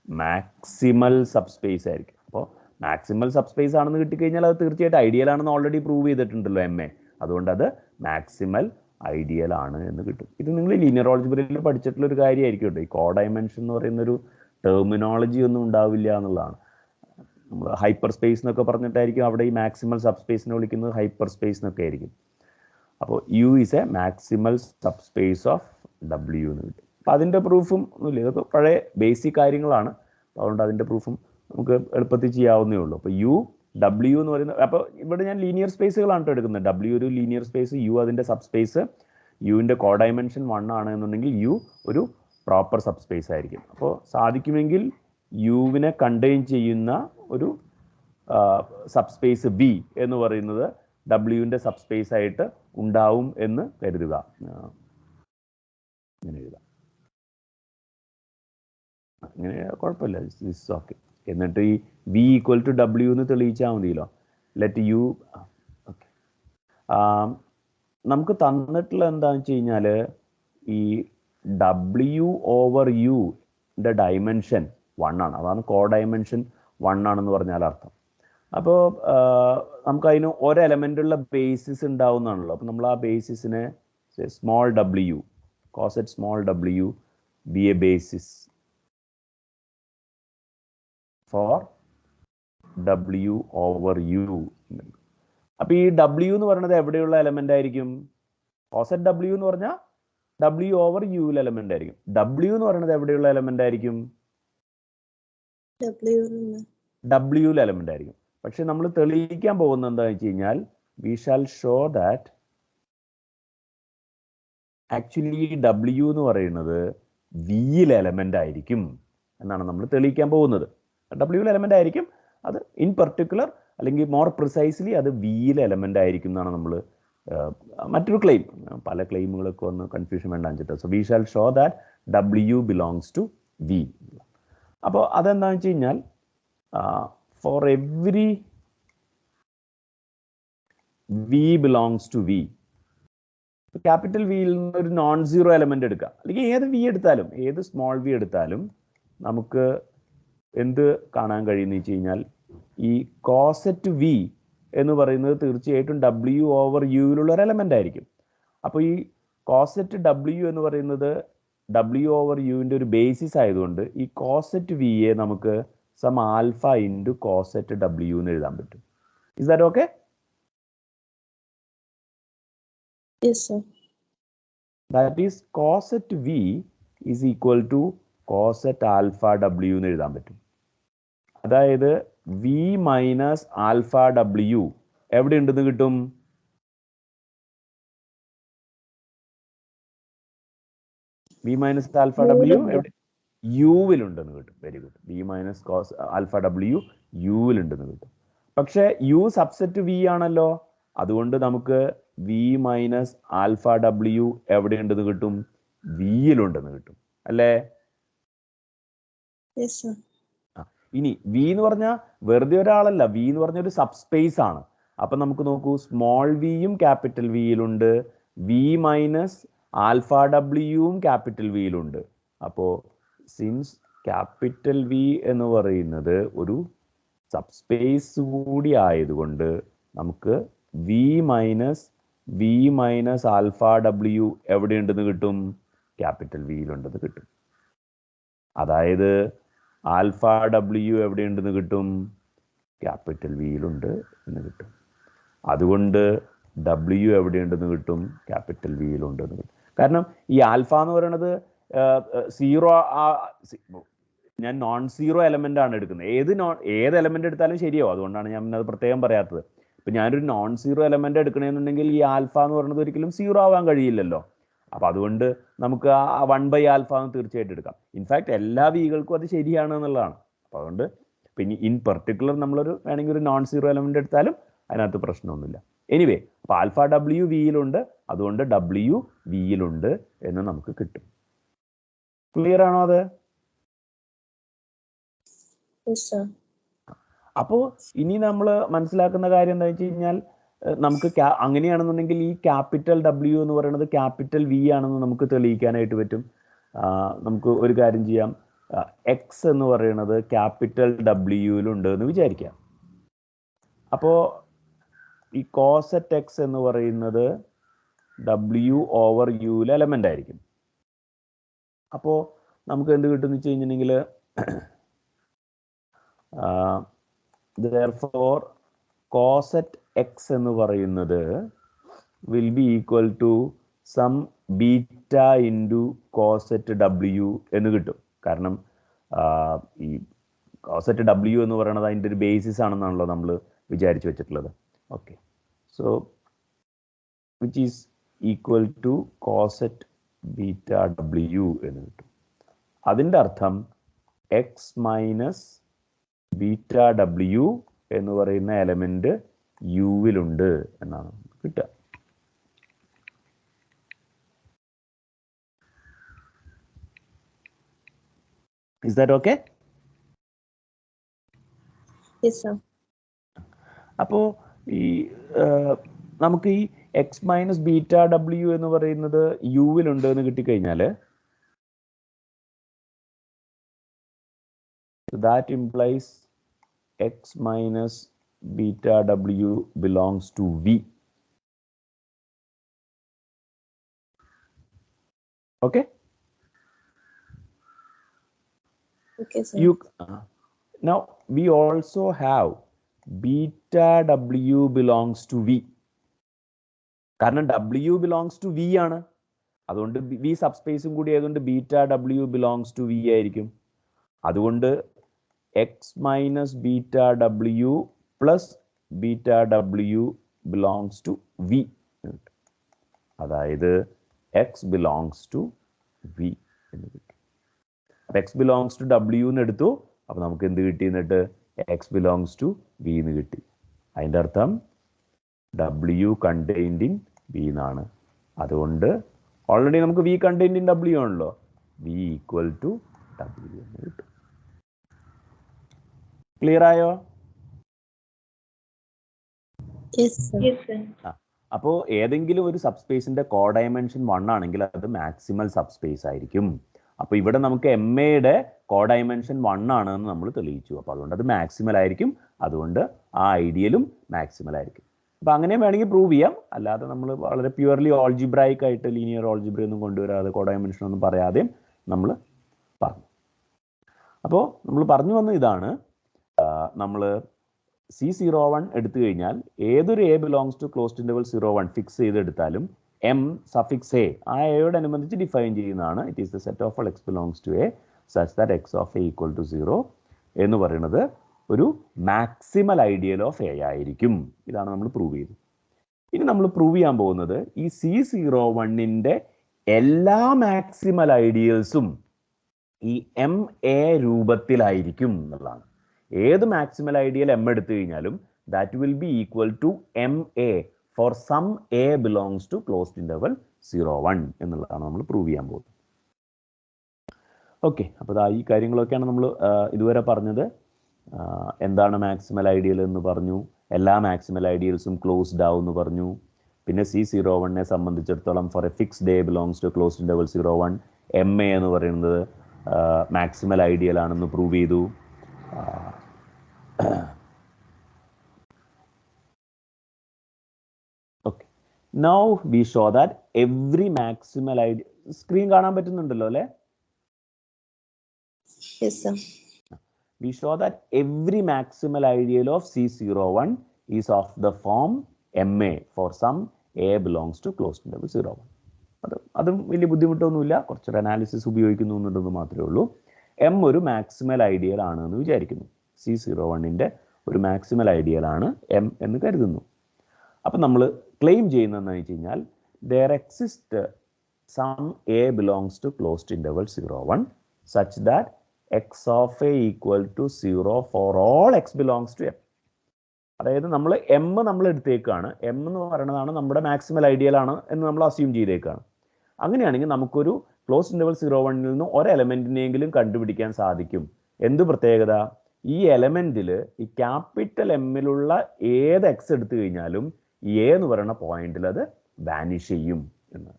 മാക്സിമൽ സബ്സ്പേസ് ആയിരിക്കും. അപ്പോൾ മാക്സിമൽ സബ്സ്പേസ് ആണെന്ന് കിട്ടിക്കഴിഞ്ഞാൽ അത് തീർച്ചയായിട്ടും ഐഡിയൽ ആണെന്ന് ഓൾറെഡി പ്രൂവ് ചെയ്തിട്ടുണ്ടല്ലോ MA. അതുകൊണ്ട് അത് മാക്സിമൽ ഐഡിയൽ ആണ് എന്ന് കിട്ടും. ഇത് നിങ്ങൾ ലീനിയർ ആൾജിബ്രയിൽ പഠിച്ചിട്ടുള്ള ഒരു കാര്യമായിരിക്കും കേട്ടോ. ഈ കോഡൈമെൻഷൻ എന്ന് പറയുന്നൊരു ടെർമിനോളജി ഒന്നും ഉണ്ടാവില്ല എന്നുള്ളതാണ്. നമ്മൾ ഹൈപ്പർ സ്പേസ് എന്നൊക്കെ പറഞ്ഞിട്ടായിരിക്കും അവിടെ ഈ മാക്സിമൽ സബ്സ്പേസിനെ വിളിക്കുന്നത് ഹൈപ്പർ സ്പേസ് എന്നൊക്കെ ആയിരിക്കും. അപ്പോൾ U is a maximal subspace of W എന്ന് കിട്ടും. അപ്പോൾ അതിൻ്റെ പ്രൂഫും ഒന്നുമില്ല, ഇതൊക്കെ പഴയ ബേസിക് കാര്യങ്ങളാണ്. അതുകൊണ്ട് അതിൻ്റെ പ്രൂഫും നമുക്ക് എളുപ്പത്തിൽ ചെയ്യാവുന്നേ ഉള്ളൂ. അപ്പോൾ യു W എന്ന് പറയുന്നത്, അപ്പോൾ ഇവിടെ ഞാൻ ലീനിയർ സ്പേസുകളാണ് കേട്ടോ എടുക്കുന്നത്. W ഒരു ലീനിയർ സ്പേസ്, യു അതിൻ്റെ സബ്സ്പേസ്, യുവിൻ്റെ കോഡൈമെൻഷൻ 1 ആണ് എന്നുണ്ടെങ്കിൽ യു ഒരു പ്രോപ്പർ സബ്സ്പേസ് ആയിരിക്കും. അപ്പോൾ സാധിക്കുമെങ്കിൽ യുവിനെ കണ്ടെയ്ൻ ചെയ്യുന്ന ഒരു സബ്സ്പേസ് V എന്ന് പറയുന്നത് W-ൻ്റെ സബ്സ്പേസ് ആയിട്ട് ഉണ്ടാവും എന്ന് കരുതുക. ഇങ്ങനെ എഴുതാം, അങ്ങനെ കുഴപ്പമില്ല, ദിസ് ഓക്കെ. എന്നിട്ട് ഈ V ഈക്വൽ ടു W എന്ന് തെളിയിച്ചാൽ മതിയല്ലോ. Let you okay. നമുക്ക് തന്നിട്ടുള്ള എന്താണെന്ന് വെച്ച് കഴിഞ്ഞാൽ ഈ W/U ഡയമെൻഷൻ 1 ആണ്. അതാണ് കോഡൈമെൻഷൻ 1 ആണെന്ന് പറഞ്ഞാൽ അർത്ഥം. അപ്പോൾ നമുക്കതിന് ഒരു എലമെൻ്റുള്ള ബേസിസ് ഉണ്ടാവുന്നതാണല്ലോ. അപ്പോൾ നമ്മൾ ആ ബേസിസിനെ small W, coset small W be a basis for W/U. അപ്പോൾ ഈ W എന്ന് പറയുന്നത് എവിടെയുള്ള എലമെൻ്റ് ആയിരിക്കും? കോസെറ്റ് W എന്ന് പറഞ്ഞാൽ W/U എലമെൻ്റ് ആയിരിക്കും. W എന്ന് പറയുന്നത് എവിടെയുള്ള എലമെൻ്റ് ആയിരിക്കും? W എലമെൻ്റ് ആയിരിക്കും. പക്ഷെ നമ്മൾ തെളിയിക്കാൻ പോകുന്നത് എന്താണെന്ന് വെച്ച് കഴിഞ്ഞാൽ we shall show that actually W എന്ന് പറയുന്നത് വിയിൽ എലമെൻ്റ് ആയിരിക്കും എന്നാണ് നമ്മൾ തെളിയിക്കാൻ പോകുന്നത്. W എലമെൻ്റ് ആയിരിക്കും അത്, ഇൻ പെർട്ടിക്കുലർ അല്ലെങ്കിൽ മോർ പ്രിസൈസ്ലി അത് വിയിൽ എലമെൻ്റ് ആയിരിക്കും എന്നാണ് നമ്മൾ മറ്റൊരു ക്ലെയിം. പല ക്ലെയിമുകളൊക്കെ ഒന്ന് കൺഫ്യൂഷൻ വേണ്ടാന്ന് വെച്ചിട്ട്. So we shall show that W belongs to V. അപ്പോൾ അതെന്താണെന്ന് വെച്ച് കഴിഞ്ഞാൽ for every V belongs to V, capital വിയിൽ നിന്ന് ഒരു നോൺ സീറോ എലമെൻ്റ് എടുക്കുക, അല്ലെങ്കിൽ ഏത് V എടുത്താലും, ഏത് സ്മോൾ V എടുത്താലും നമുക്ക് എന്ത് കാണാൻ കഴിയുമെന്ന് വെച്ച് കഴിഞ്ഞാൽ ഈ കോസെറ്റ് V എന്ന് പറയുന്നത് തീർച്ചയായിട്ടും W/U ഒരു എലമെൻ്റ് ആയിരിക്കും. അപ്പോൾ ഈ കോസെറ്റ് W എന്ന് പറയുന്നത് W/U ഒരു ബേസിസ് ആയതുകൊണ്ട് ഈ കോസെറ്റ് Vയെ നമുക്ക് some alpha into coset W എന്ന് എഴുതാൻ പറ്റും. Is that okay? Yes, sir. That is coset V is equal to coset alpha W എന്ന് എഴുതാൻ പറ്റും. അതായത് V മൈനസ് ആൽഫ W എവിടെ ഉണ്ടെന്ന് കിട്ടും? V മൈനസ് ആൽഫ W എവിടെ? യുവിലുണ്ടെന്ന് കിട്ടും. Very good. V minus cos alpha W യുവിലുണ്ടെന്ന് കിട്ടും. പക്ഷേ U സബ്സെറ്റ് V ആണല്ലോ, അതുകൊണ്ട് നമുക്ക് V മൈനസ് ആൽഫ W എവിടെ ഉണ്ടെന്ന് കിട്ടും? വിയിലുണ്ടെന്ന് കിട്ടും, അല്ലേ? Yes, sir. ഇനി V എന്ന് പറഞ്ഞാൽ വെറുതെ ഒരാളല്ല, V എന്ന് പറഞ്ഞ ഒരു സബ്സ്പേസ് ആണ്. അപ്പൊ നമുക്ക് നോക്കൂ, സ്മോൾ വിയും ക്യാപിറ്റൽ വിയിലുണ്ട്, V മൈനസ് ആൽഫ Wയും ക്യാപിറ്റൽ വിയിലുണ്ട്. അപ്പോൾ സിൻസ് ക്യാപിറ്റൽ V എന്ന് പറയുന്നത് ഒരു സബ്സ്പേസ് കൂടി ആയതുകൊണ്ട് നമുക്ക് V മൈനസ് ആൽഫ W എവിടെയുണ്ടെന്ന് കിട്ടും? ക്യാപിറ്റൽ വിയിലുണ്ടെന്ന് കിട്ടും. അതായത് ആൽഫ W എവിടെയുണ്ടെന്ന് കിട്ടും? ക്യാപിറ്റൽ വിയിലുണ്ട് എന്ന് കിട്ടും. അതുകൊണ്ട് W എവിടെയുണ്ടെന്ന് കിട്ടും? ക്യാപിറ്റൽ വിയിലുണ്ടെന്ന് കിട്ടും. കാരണം ഈ ആൽഫ എന്ന് പറയുന്നത് സീറോ, ഞാൻ നോൺ സീറോ എലമെന്റ് ആണ് എടുക്കുന്നത്. ഏത് എലമെന്റ് എടുത്താലും ശരിയോ, അതുകൊണ്ടാണ് ഞാൻ അത് പ്രത്യേകം പറയാത്തത്. ഇപ്പം ഞാനൊരു നോൺ സീറോ എലമെന്റ് എടുക്കണമെന്നുണ്ടെങ്കിൽ ഈ ആൽഫ എന്ന് പറയുന്നത് ഒരിക്കലും സീറോ ആവാൻ കഴിയില്ലല്ലോ. അപ്പം അതുകൊണ്ട് നമുക്ക് ആ 1 ആൽഫ എന്ന് തീർച്ചയായിട്ടും എടുക്കാം. ഇൻഫാക്ട് എല്ലാ വികൾക്കും അത് ശരിയാണ് എന്നുള്ളതാണ്. അപ്പം അതുകൊണ്ട് പിന്നെ ഇൻ പെർട്ടിക്കുലർ നമ്മളൊരു വേണമെങ്കിൽ ഒരു നോൺ സീറോ എലമെന്റ് എടുത്താലും അതിനകത്ത് പ്രശ്നമൊന്നുമില്ല. എനിവേ, അപ്പോൾ ആൽഫ ഡബ്ല്യു വിയിലുണ്ട്, അതുകൊണ്ട് ഡബ്ല്യു വിയിലുണ്ട് എന്ന് നമുക്ക് കിട്ടും. ക്ലിയർ ആണോ അത്? അപ്പോൾ ഇനി നമ്മൾ മനസ്സിലാക്കുന്ന കാര്യം എന്താ വെച്ച് കഴിഞ്ഞാൽ, നമുക്ക് അങ്ങനെയാണെന്നുണ്ടെങ്കിൽ ഈ ക്യാപിറ്റൽ ഡബ്ല്യു എന്ന് പറയുന്നത് ക്യാപിറ്റൽ വി ആണെന്ന് നമുക്ക് തെളിയിക്കാനായിട്ട് പറ്റും. നമുക്ക് ഒരു കാര്യം ചെയ്യാം. എക്സ് എന്ന് പറയുന്നത് ക്യാപിറ്റൽ ഡബ്ല്യുവിലുണ്ട് എന്ന് വിചാരിക്കാം. അപ്പോൾ ഈ കോസെറ്റ് എക്സ് എന്ന് പറയുന്നത് ഡബ്ല്യു ഓവർ യുവിലെ എലമെന്റ് ആയിരിക്കും. അപ്പോൾ നമുക്ക് എന്ത് കിട്ടുമെന്ന് വെച്ച് കഴിഞ്ഞിട്ടുണ്ടെങ്കിൽ, therefore കോസെറ്റ് എക്സ് എന്ന് പറയുന്നത് will be equal to some beta into coset W എന്ന് കിട്ടും. കാരണം ഈ കോസെറ്റ് ഡബ്ല്യു എന്ന് പറയുന്നത് അതിൻ്റെ ഒരു ബേസിസ് ആണെന്നാണല്ലോ നമ്മൾ വിചാരിച്ചു വെച്ചിട്ടുള്ളത്. Okay, so which is equal to coset beta W എന്ന് കിട്ടും. അതിൻ്റെ അർത്ഥം എക്സ് മൈനസ് ബീറ്റ ഡബ്ല്യു എന്ന് പറയുന്ന എലമെന്റ് യുവിലുണ്ട് എന്നാണ് കിട്ടുക. Is that okay? Yes, sir. അപ്പോൾ ഈ നമുക്ക് ഈ എക്സ് മൈനസ് ബീറ്റ ഡബ്ല്യു എന്ന് പറയുന്നത് യുവിലുണ്ട് എന്ന് കിട്ടിക്കഴിഞ്ഞാൽ, that implies x minus beta w belongs to V. Okay? Okay, sir. Now we also have beta w belongs to V. കാരണം W belongs to V ആണ്. അതുകൊണ്ട് V സബ്സ്പേസും കൂടി ആയതുകൊണ്ട് beta W belongs to V ആയിരിക്കും. അതുകൊണ്ട് X minus beta W plus beta W belongs to V. അതായത് എക്സ് ബിലോങ്സ് ടു വി എന്ന് കിട്ടും. അപ്പം എക്സ് ബിലോങ്സ് ടു ഡബ്ല്യു എന്ന് എടുത്തു. അപ്പം നമുക്ക് എന്ത് കിട്ടി? എന്നിട്ട് എക്സ് ബിലോങ്സ് ടു വി എന്ന് കിട്ടി. അതിൻ്റെ അർത്ഥം ഡബ്ല്യു കണ്ടെയ്ൻഡ് ഇൻ വി എന്നാണ്. അതുകൊണ്ട് ഓൾറെഡി നമുക്ക് വി കണ്ടെയ്ൻഡ് ഇൻ ഡബ്ല്യു ആണല്ലോ, വി ഈക്വൽ ടു ഡബ്ല്യു എന്ന് കിട്ടും. ക്ലിയർ ആയോ? അപ്പോൾ ഏതെങ്കിലും ഒരു സബ്സ്പേസിന്റെ കോഡൈമെൻഷൻ 1 ആണെങ്കിൽ അത് മാക്സിമൽ സബ്സ്പേസ് ആയിരിക്കും. അപ്പോൾ ഇവിടെ നമുക്ക് എം എയുടെ കോഡൈമെൻഷൻ 1 ആണെന്ന് നമ്മൾ തെളിയിച്ചു. അപ്പോൾ അതുകൊണ്ട് അത് മാക്സിമൽ ആയിരിക്കും. അതുകൊണ്ട് ആ ഐഡിയലും മാക്സിമൽ ആയിരിക്കും. അപ്പോൾ അങ്ങനെ വേണമെങ്കിൽ പ്രൂവ് ചെയ്യാം. അല്ലാതെ നമ്മൾ വളരെ പ്യുവർലി ഓൾജിബ്രായിക് ആയിട്ട് ലീനിയർ ഓൾജിബ്ര ഒന്നും കൊണ്ടുവരാതെ കോഡൈമെൻഷൻ ഒന്നും പറയാതെയും നമ്മൾ പറഞ്ഞു. അപ്പോൾ നമ്മൾ പറഞ്ഞു വന്ന ഇതാണ്, നമ്മൾ C01 എടുത്തു കഴിഞ്ഞാൽ ഏതൊരു A belongs to closed interval 01 fix ചെയ്തെടുത്താലും എം സഫിക്സ് എ ആ എയോടനുബന്ധിച്ച് ഡിഫൈൻ ചെയ്യുന്നതാണ്. It is the set of all X belongs to A such that X of A equal to 0 എന്ന് പറയുന്നത് ഒരു മാക്സിമൽ ഐഡിയൽ ഓഫ് എ ആയിരിക്കും. ഇതാണ് നമ്മൾ പ്രൂവ് ചെയ്തത്. ഇനി നമ്മൾ പ്രൂവ് ചെയ്യാൻ പോകുന്നത് ഈ C01ന്റെ എല്ലാ മാക്സിമൽ ഐഡിയൽസും ഈ എം എ രൂപത്തിലായിരിക്കും എന്നുള്ളതാണ്. ഏത് മാക്സിമൽ ഐഡിയൽ എം എടുത്തു കഴിഞ്ഞാലും that will be equal to M A for some A belongs to closed interval 01 എന്നുള്ളതാണ് നമ്മൾ പ്രൂവ് ചെയ്യാൻ പോകുന്നത്. ഓക്കെ, അപ്പോൾ ഈ കാര്യങ്ങളൊക്കെയാണ് നമ്മൾ ഇതുവരെ പറഞ്ഞത്. എന്താണ് മാക്സിമൽ ഐഡിയൽ എന്ന് പറഞ്ഞു, എല്ലാ മാക്സിമൽ ഐഡിയൽസും ക്ലോസ്ഡ് ആവും എന്ന് പറഞ്ഞു. പിന്നെ C01നെ സംബന്ധിച്ചിടത്തോളം for a fixed A belongs to closed interval 01 M A എന്ന് പറയുന്നത് മാക്സിമൽ ഐഡിയൽ ആണെന്ന് പ്രൂവ് ചെയ്തു. Okay, now we show that every maximal ideal, screen കാണാൻ പറ്റുന്നുണ്ടല്ലോ അല്ലേ? Yes, sir. We show that every maximal ideal of C01 is of the form MA for some A belongs to closed interval 01. അതും വലിയ ബുദ്ധിമുട്ടൊന്നുമില്ല, കുറച്ചൊരു അനാലിസിസ് ഉപയോഗിക്കുന്നു എന്നുള്ളത് മാത്രമേ ഉള്ളൂ. എം ഒരു മാക്സിമൽ ഐഡിയൽ ആണ് എന്ന് വിചാരിക്കുന്നു. C01ൻ്റെ ഒരു മാക്സിമൽ ഐഡിയൽ ആണ് എം എന്ന് കരുതുന്നു. അപ്പം നമ്മൾ ക്ലെയിം ചെയ്യുന്നതെന്ന് വെച്ച് കഴിഞ്ഞാൽ there exists some a belongs to closed interval 0, 1 such that x of a equal to 0 for all x belongs to m. അതായത് നമ്മൾ എം നമ്മൾ എടുത്തേക്കാണ്, എം എന്ന് പറയുന്നതാണ് നമ്മുടെ മാക്സിമൽ ഐഡിയൽ ആണ് എന്ന് നമ്മൾ അസ്യൂം ചെയ്തേക്കാണ്. അങ്ങനെയാണെങ്കിൽ നമുക്കൊരു ക്ലോസ്ഡ് ഇന്റർവൽ 0, 1ൽ നിന്ന് ഒരു എലമെന്റിനെങ്കിലും കണ്ടുപിടിക്കാൻ സാധിക്കും. എന്ത് പ്രത്യേകത? ഈ എലമെന്റിൽ ഈ ക്യാപിറ്റൽ എമ്മിലുള്ള ഏത് എക്സ് എടുത്തു കഴിഞ്ഞാലും ഈ എ എന്ന് പറയുന്ന പോയിന്റിൽ അത് വാനിഷ് ചെയ്യും എന്ന്.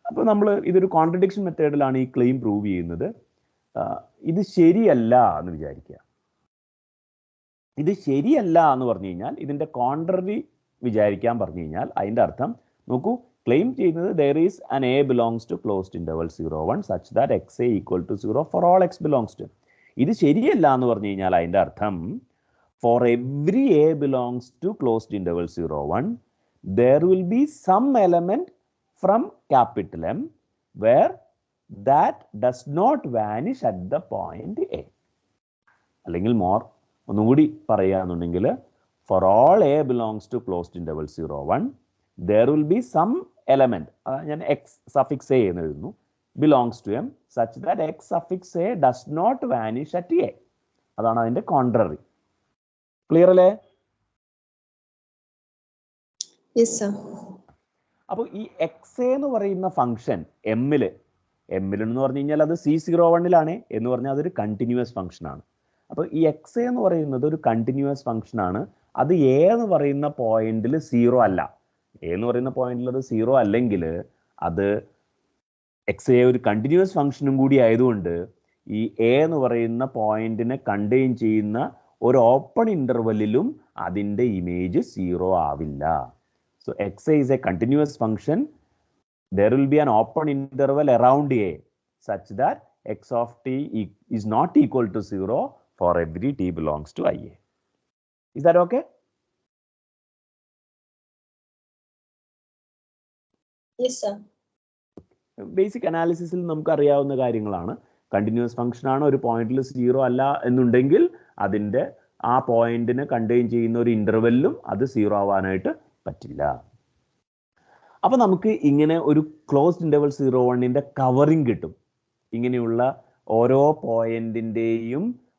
അപ്പോൾ നമ്മൾ ഇതൊരു കോൺട്രഡിക്ഷൻ മെത്തേഡിലാണ് ഈ ക്ലെയിം പ്രൂവ് ചെയ്യുന്നത്. ഇത് ശരിയല്ല എന്ന് വിചാരിക്കുക. ഇത് ശരിയല്ല എന്ന് പറഞ്ഞു കഴിഞ്ഞാൽ ഇതിൻ്റെ കോൺട്രറി വിചാരിക്കാൻ പറഞ്ഞു കഴിഞ്ഞാൽ അതിൻ്റെ അർത്ഥം നോക്കൂ, ക്ലെയിം ചെയ്യുന്നത് there is an a belongs to closed interval 0, 1 such that x a equal to 0 for all x belongs to. ഇത് ശരിയല്ല എന്ന് പറഞ്ഞു കഴിഞ്ഞാൽ അതിൻ്റെ അർത്ഥം for every a belongs to closed interval 0, 1 there will be some element from capital M where that does not vanish at the point A. അല്ലെങ്കിൽ ഒന്നുകൂടി പറയുകയാണെന്നുണ്ടെങ്കിൽ for all a belongs to closed interval 0, 1 there will be some element, ഞാൻ x suffix a എന്ന് എഴുതുന്നു, belongs to M such that x suffix a does not vanish at A. അതാണ് അതിൻ്റെ കോൺട്രറി. ക്ലിയർ അല്ലേ? Yes, sir. അപ്പോൾ ഈ എക്സ് എ എന്ന് പറയുന്ന ഫംഗ്ഷൻ എമ്മിൽ എന്ന് പറഞ്ഞു കഴിഞ്ഞാൽ അത് C01ലാണ് എന്ന് പറഞ്ഞാൽ അതൊരു കണ്ടിന്യൂസ് ഫംഗ്ഷനാണ്. അപ്പോൾ ഈ എക്സ് എ എന്ന് പറയുന്നത് ഒരു കണ്ടിന്യൂസ് ഫംഗ്ഷനാണ്. അത് എ എന്ന് പറയുന്ന പോയിന്റിൽ 0 അല്ല. എ എന്ന് പറയുന്ന പോയിന്റിൽ അത് 0 അല്ലെങ്കിൽ അത് എക്സ് എ ഒരു കണ്ടിന്യൂസ് ഫംഗ്ഷനും കൂടി ആയതുകൊണ്ട് ഈ എ എന്ന് പറയുന്ന പോയിന്റിനെ കണ്ടെയ്ൻ ചെയ്യുന്ന ഒരു ഓപ്പൺ ഇന്റർവെല്ലിലും അതിൻ്റെ ഇമേജ് 0 ആവില്ല. So xa is a continuous function. There will be an open interval around a such that x of t is not equal to 0 for every t belongs to ia. Is that okay? Yes, sir. Basic അനാലിസിസിൽ നമുക്ക് അറിയാവുന്ന കാര്യങ്ങളാണ്. കണ്ടിന്യൂസ് ഫംഗ്ഷൻ ആണ്, ഒരു പോയിന്റിൽ 0 അല്ല എന്നുണ്ടെങ്കിൽ അതിൻ്റെ ആ പോയിന്റിനെ കണ്ടെയ്ൻ ചെയ്യുന്ന ഒരു ഇന്റർവെല്ലും അത് 0 ആവാനായിട്ട് പറ്റില്ല. അപ്പോൾ നമുക്ക് ഇങ്ങനെ ഒരു ക്ലോസ്ഡ് ഇന്റർവൽ 0, 1ൻ്റെ കവറിങ് കിട്ടും. ഇങ്ങനെയുള്ള ഓരോ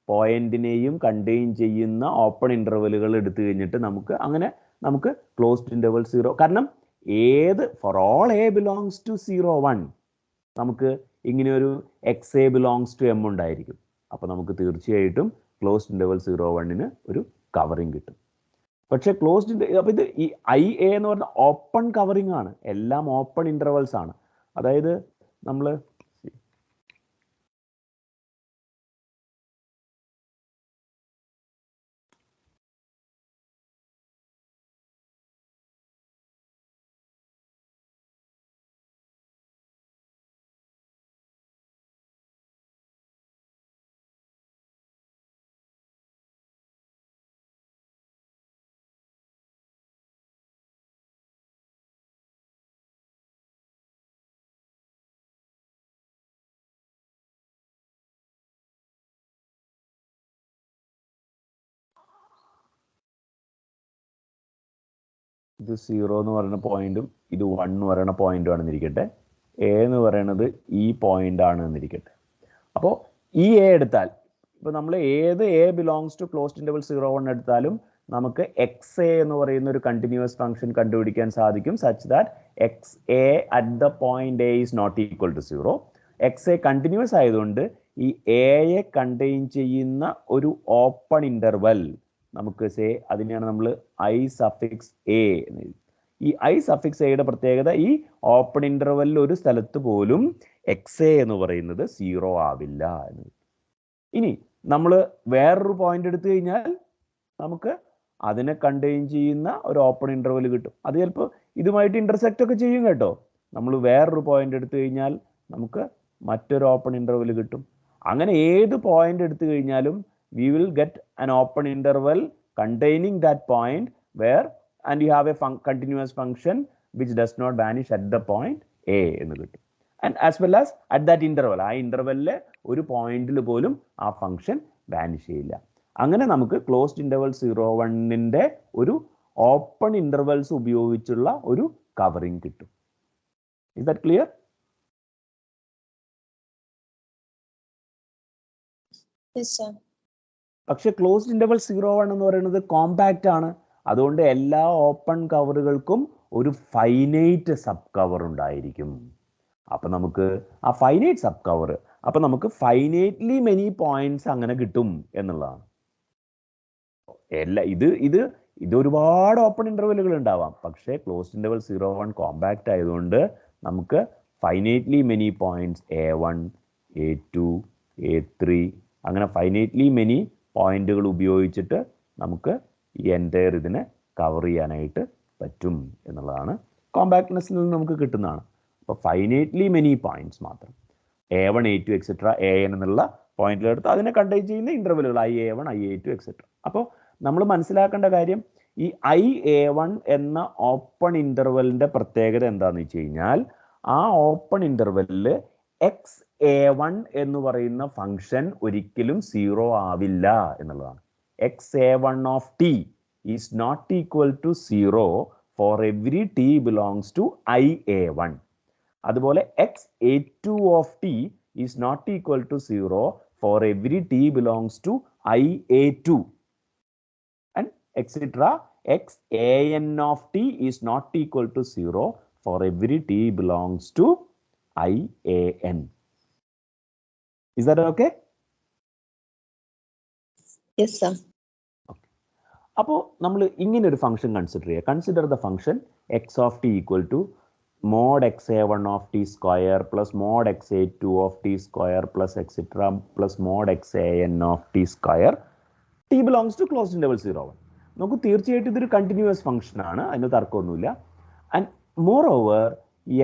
പോയിന്റിനെയും കണ്ടെയ്ൻ ചെയ്യുന്ന ഓപ്പൺ ഇന്റർവെല്ലുകൾ എടുത്തു കഴിഞ്ഞിട്ട് നമുക്ക് ക്ലോസ്ഡ് ഇന്റർവൽ 0, കാരണം for all A belongs to 0, 1 നമുക്ക് ഇങ്ങനെ ഒരു X A belongs to M ഉണ്ടായിരിക്കും. അപ്പോൾ നമുക്ക് തീർച്ചയായിട്ടും ക്ലോസ്ഡ് ഇന്റർവൽ 0, 1ന് ഒരു കവറിങ് കിട്ടും. പക്ഷേ ക്ലോസ്ഡ് അപ്പോൾ ഇത് ഈ ഐ എ എന്ന് പറഞ്ഞ ഓപ്പൺ കവറിങ് ആണ്, എല്ലാം ഓപ്പൺ ഇന്റർവൽസ് ആണ്. അതായത് നമ്മൾ ഇത് 0 എന്ന് പറയുന്ന പോയിന്റും ഇത് 1 എന്ന് പറയുന്ന പോയിന്റും ആണെന്നിരിക്കട്ടെ, എ എന്ന് പറയുന്നത് ഈ പോയിന്റ് ആണ് എന്നിരിക്കട്ടെ. അപ്പോൾ ഈ എ എടുത്താൽ, ഇപ്പോൾ നമ്മൾ ഏത് A belongs to closed interval 0, 1 എടുത്താലും നമുക്ക് എക്സ് എ എന്ന് പറയുന്ന ഒരു കണ്ടിന്യൂസ് ഫംഗ്ഷൻ കണ്ടുപിടിക്കാൻ സാധിക്കും such that X A at the point A is not equal to 0. X A continuous ആയതുകൊണ്ട് ഈ എയെ കണ്ടെയ്ൻ ചെയ്യുന്ന ഒരു ഓപ്പൺ ഇന്റർവൽ നമുക്ക് അതിനെയാണ് നമ്മൾ ഐ സഫിക്സ് എ എന്ന് എഴുതി. ഈ ഐ സഫിക്സ് എയുടെ പ്രത്യേകത ഈ ഓപ്പൺ ഇന്റർവെല്ലിൽ ഒരു സ്ഥലത്ത് പോലും എക്സ് എ എന്ന് പറയുന്നത് 0 ആവില്ല എന്ന്. ഇനി നമ്മൾ വേറൊരു പോയിന്റ് എടുത്തു കഴിഞ്ഞാൽ നമുക്ക് അതിനെ കണ്ടെയ്ൻ ചെയ്യുന്ന ഒരു ഓപ്പൺ ഇന്റർവെൽ കിട്ടും. അത് ചിലപ്പോൾ ഇതുമായിട്ട് ഇന്റർസെക്റ്റ് ഒക്കെ ചെയ്യും കേട്ടോ. നമ്മൾ വേറൊരു പോയിന്റ് എടുത്തു കഴിഞ്ഞാൽ നമുക്ക് മറ്റൊരു ഓപ്പൺ ഇന്റർവെൽ കിട്ടും. അങ്ങനെ ഏത് പോയിന്റ് എടുത്തു കഴിഞ്ഞാലും we will get an open interval containing that point where and you have a continuous function which does not vanish at the point A എന്ന് കിട്ടും. And as well as at that interval, ആ ഇൻ്റർവെല്ലിലെ ഒരു പോയിന്റിൽ പോലും ആ ഫംഗ്ഷൻ വാനിഷ് ചെയ്യില്ല. അങ്ങനെ നമുക്ക് ക്ലോസ്ഡ് ഇൻ്റർവൽ 0, 1 ഒരു ഓപ്പൺ ഇൻ്റർവെൽസ് ഉപയോഗിച്ചുള്ള ഒരു കവറിങ് കിട്ടും. Is that clear? Yes, sir. പക്ഷെ ക്ലോസ്ഡ് ഇൻ്റർവൽ 0, 1 എന്ന് പറയുന്നത് കോമ്പാക്റ്റ് ആണ്. അതുകൊണ്ട് എല്ലാ ഓപ്പൺ കവറുകൾക്കും ഒരു ഫൈനൈറ്റ് സബ് കവർ ഉണ്ടായിരിക്കും. അപ്പം നമുക്ക് ആ ഫൈനൈറ്റ് സബ് കവർ, അപ്പം നമുക്ക് ഫൈനൈറ്റ്ലി മെനി പോയിന്റ്സ് അങ്ങനെ കിട്ടും എന്നുള്ളതാണ്. ഇത് ഒരുപാട് ഓപ്പൺ ഇൻ്റർവെല്ലുകൾ ഉണ്ടാവാം. പക്ഷേ ക്ലോസ്ഡ് ഇൻ്റർവൽ 0, 1 കോമ്പാക്റ്റ് ആയതുകൊണ്ട് നമുക്ക് finitely many points A1, A2, A3 അങ്ങനെ ഫൈനൈറ്റ്ലി മെനി പോയിന്റുകൾ ഉപയോഗിച്ചിട്ട് നമുക്ക് ഈ എൻ്റയർ ഇതിനെ കവർ ചെയ്യാനായിട്ട് പറ്റും എന്നുള്ളതാണ്. കോമ്പാക്ട്നെസ്സിൽ നിന്ന് നമുക്ക് കിട്ടുന്നതാണ്. അപ്പോൾ ഫൈനൈറ്റ്ലി മെനി പോയിന്റ്സ് മാത്രം A1, A2 എക്സെട്ര AN എന്നുള്ള പോയിന്റിലെടുത്ത് അതിനെ കണ്ടെയ്ൻ ചെയ്യുന്ന ഇൻ്റർവെല്ലുകൾ IA1, IA2 എക്സെട്ര. അപ്പോൾ നമ്മൾ മനസ്സിലാക്കേണ്ട കാര്യം, ഈ IA1 എന്ന ഓപ്പൺ ഇൻ്റർവെല്ലിൻ്റെ പ്രത്യേകത എന്താണെന്ന് വെച്ച് കഴിഞ്ഞാൽ, ആ ഓപ്പൺ ഇൻ്റർവെല്ലിൽ XA1 എന്ന് പറയുന്ന ഫംഗ്ഷൻ ഒരിക്കലും 0 ആവില്ല എന്നുള്ളതാണ്. XA1 of t is not equal to 0 for every t belongs to IA1. അതുപോലെ XA2 of t is not equal to 0 for every t belongs to IA2. And etc. XAN of t is not equal to 0 for every t belongs to IAN. Is that okay? Yes, sir. അപ്പോൾ നമ്മൾ ഇങ്ങനെ ഒരു ഫംഗ്ഷൻ കൺസിഡർ ചെയ്യുക. Consider the function x of t equal to mod XA1 of t square plus mod XA2 of t square plus etc. plus mod XAN of t square. t belongs to closed interval 0, 1. നമുക്ക് തീർച്ചയായിട്ടും ഇതൊരു കണ്ടിന്യൂസ് ഫംഗ്ഷൻ ആണ്, അതിന് തർക്കമൊന്നുമില്ല. And moreover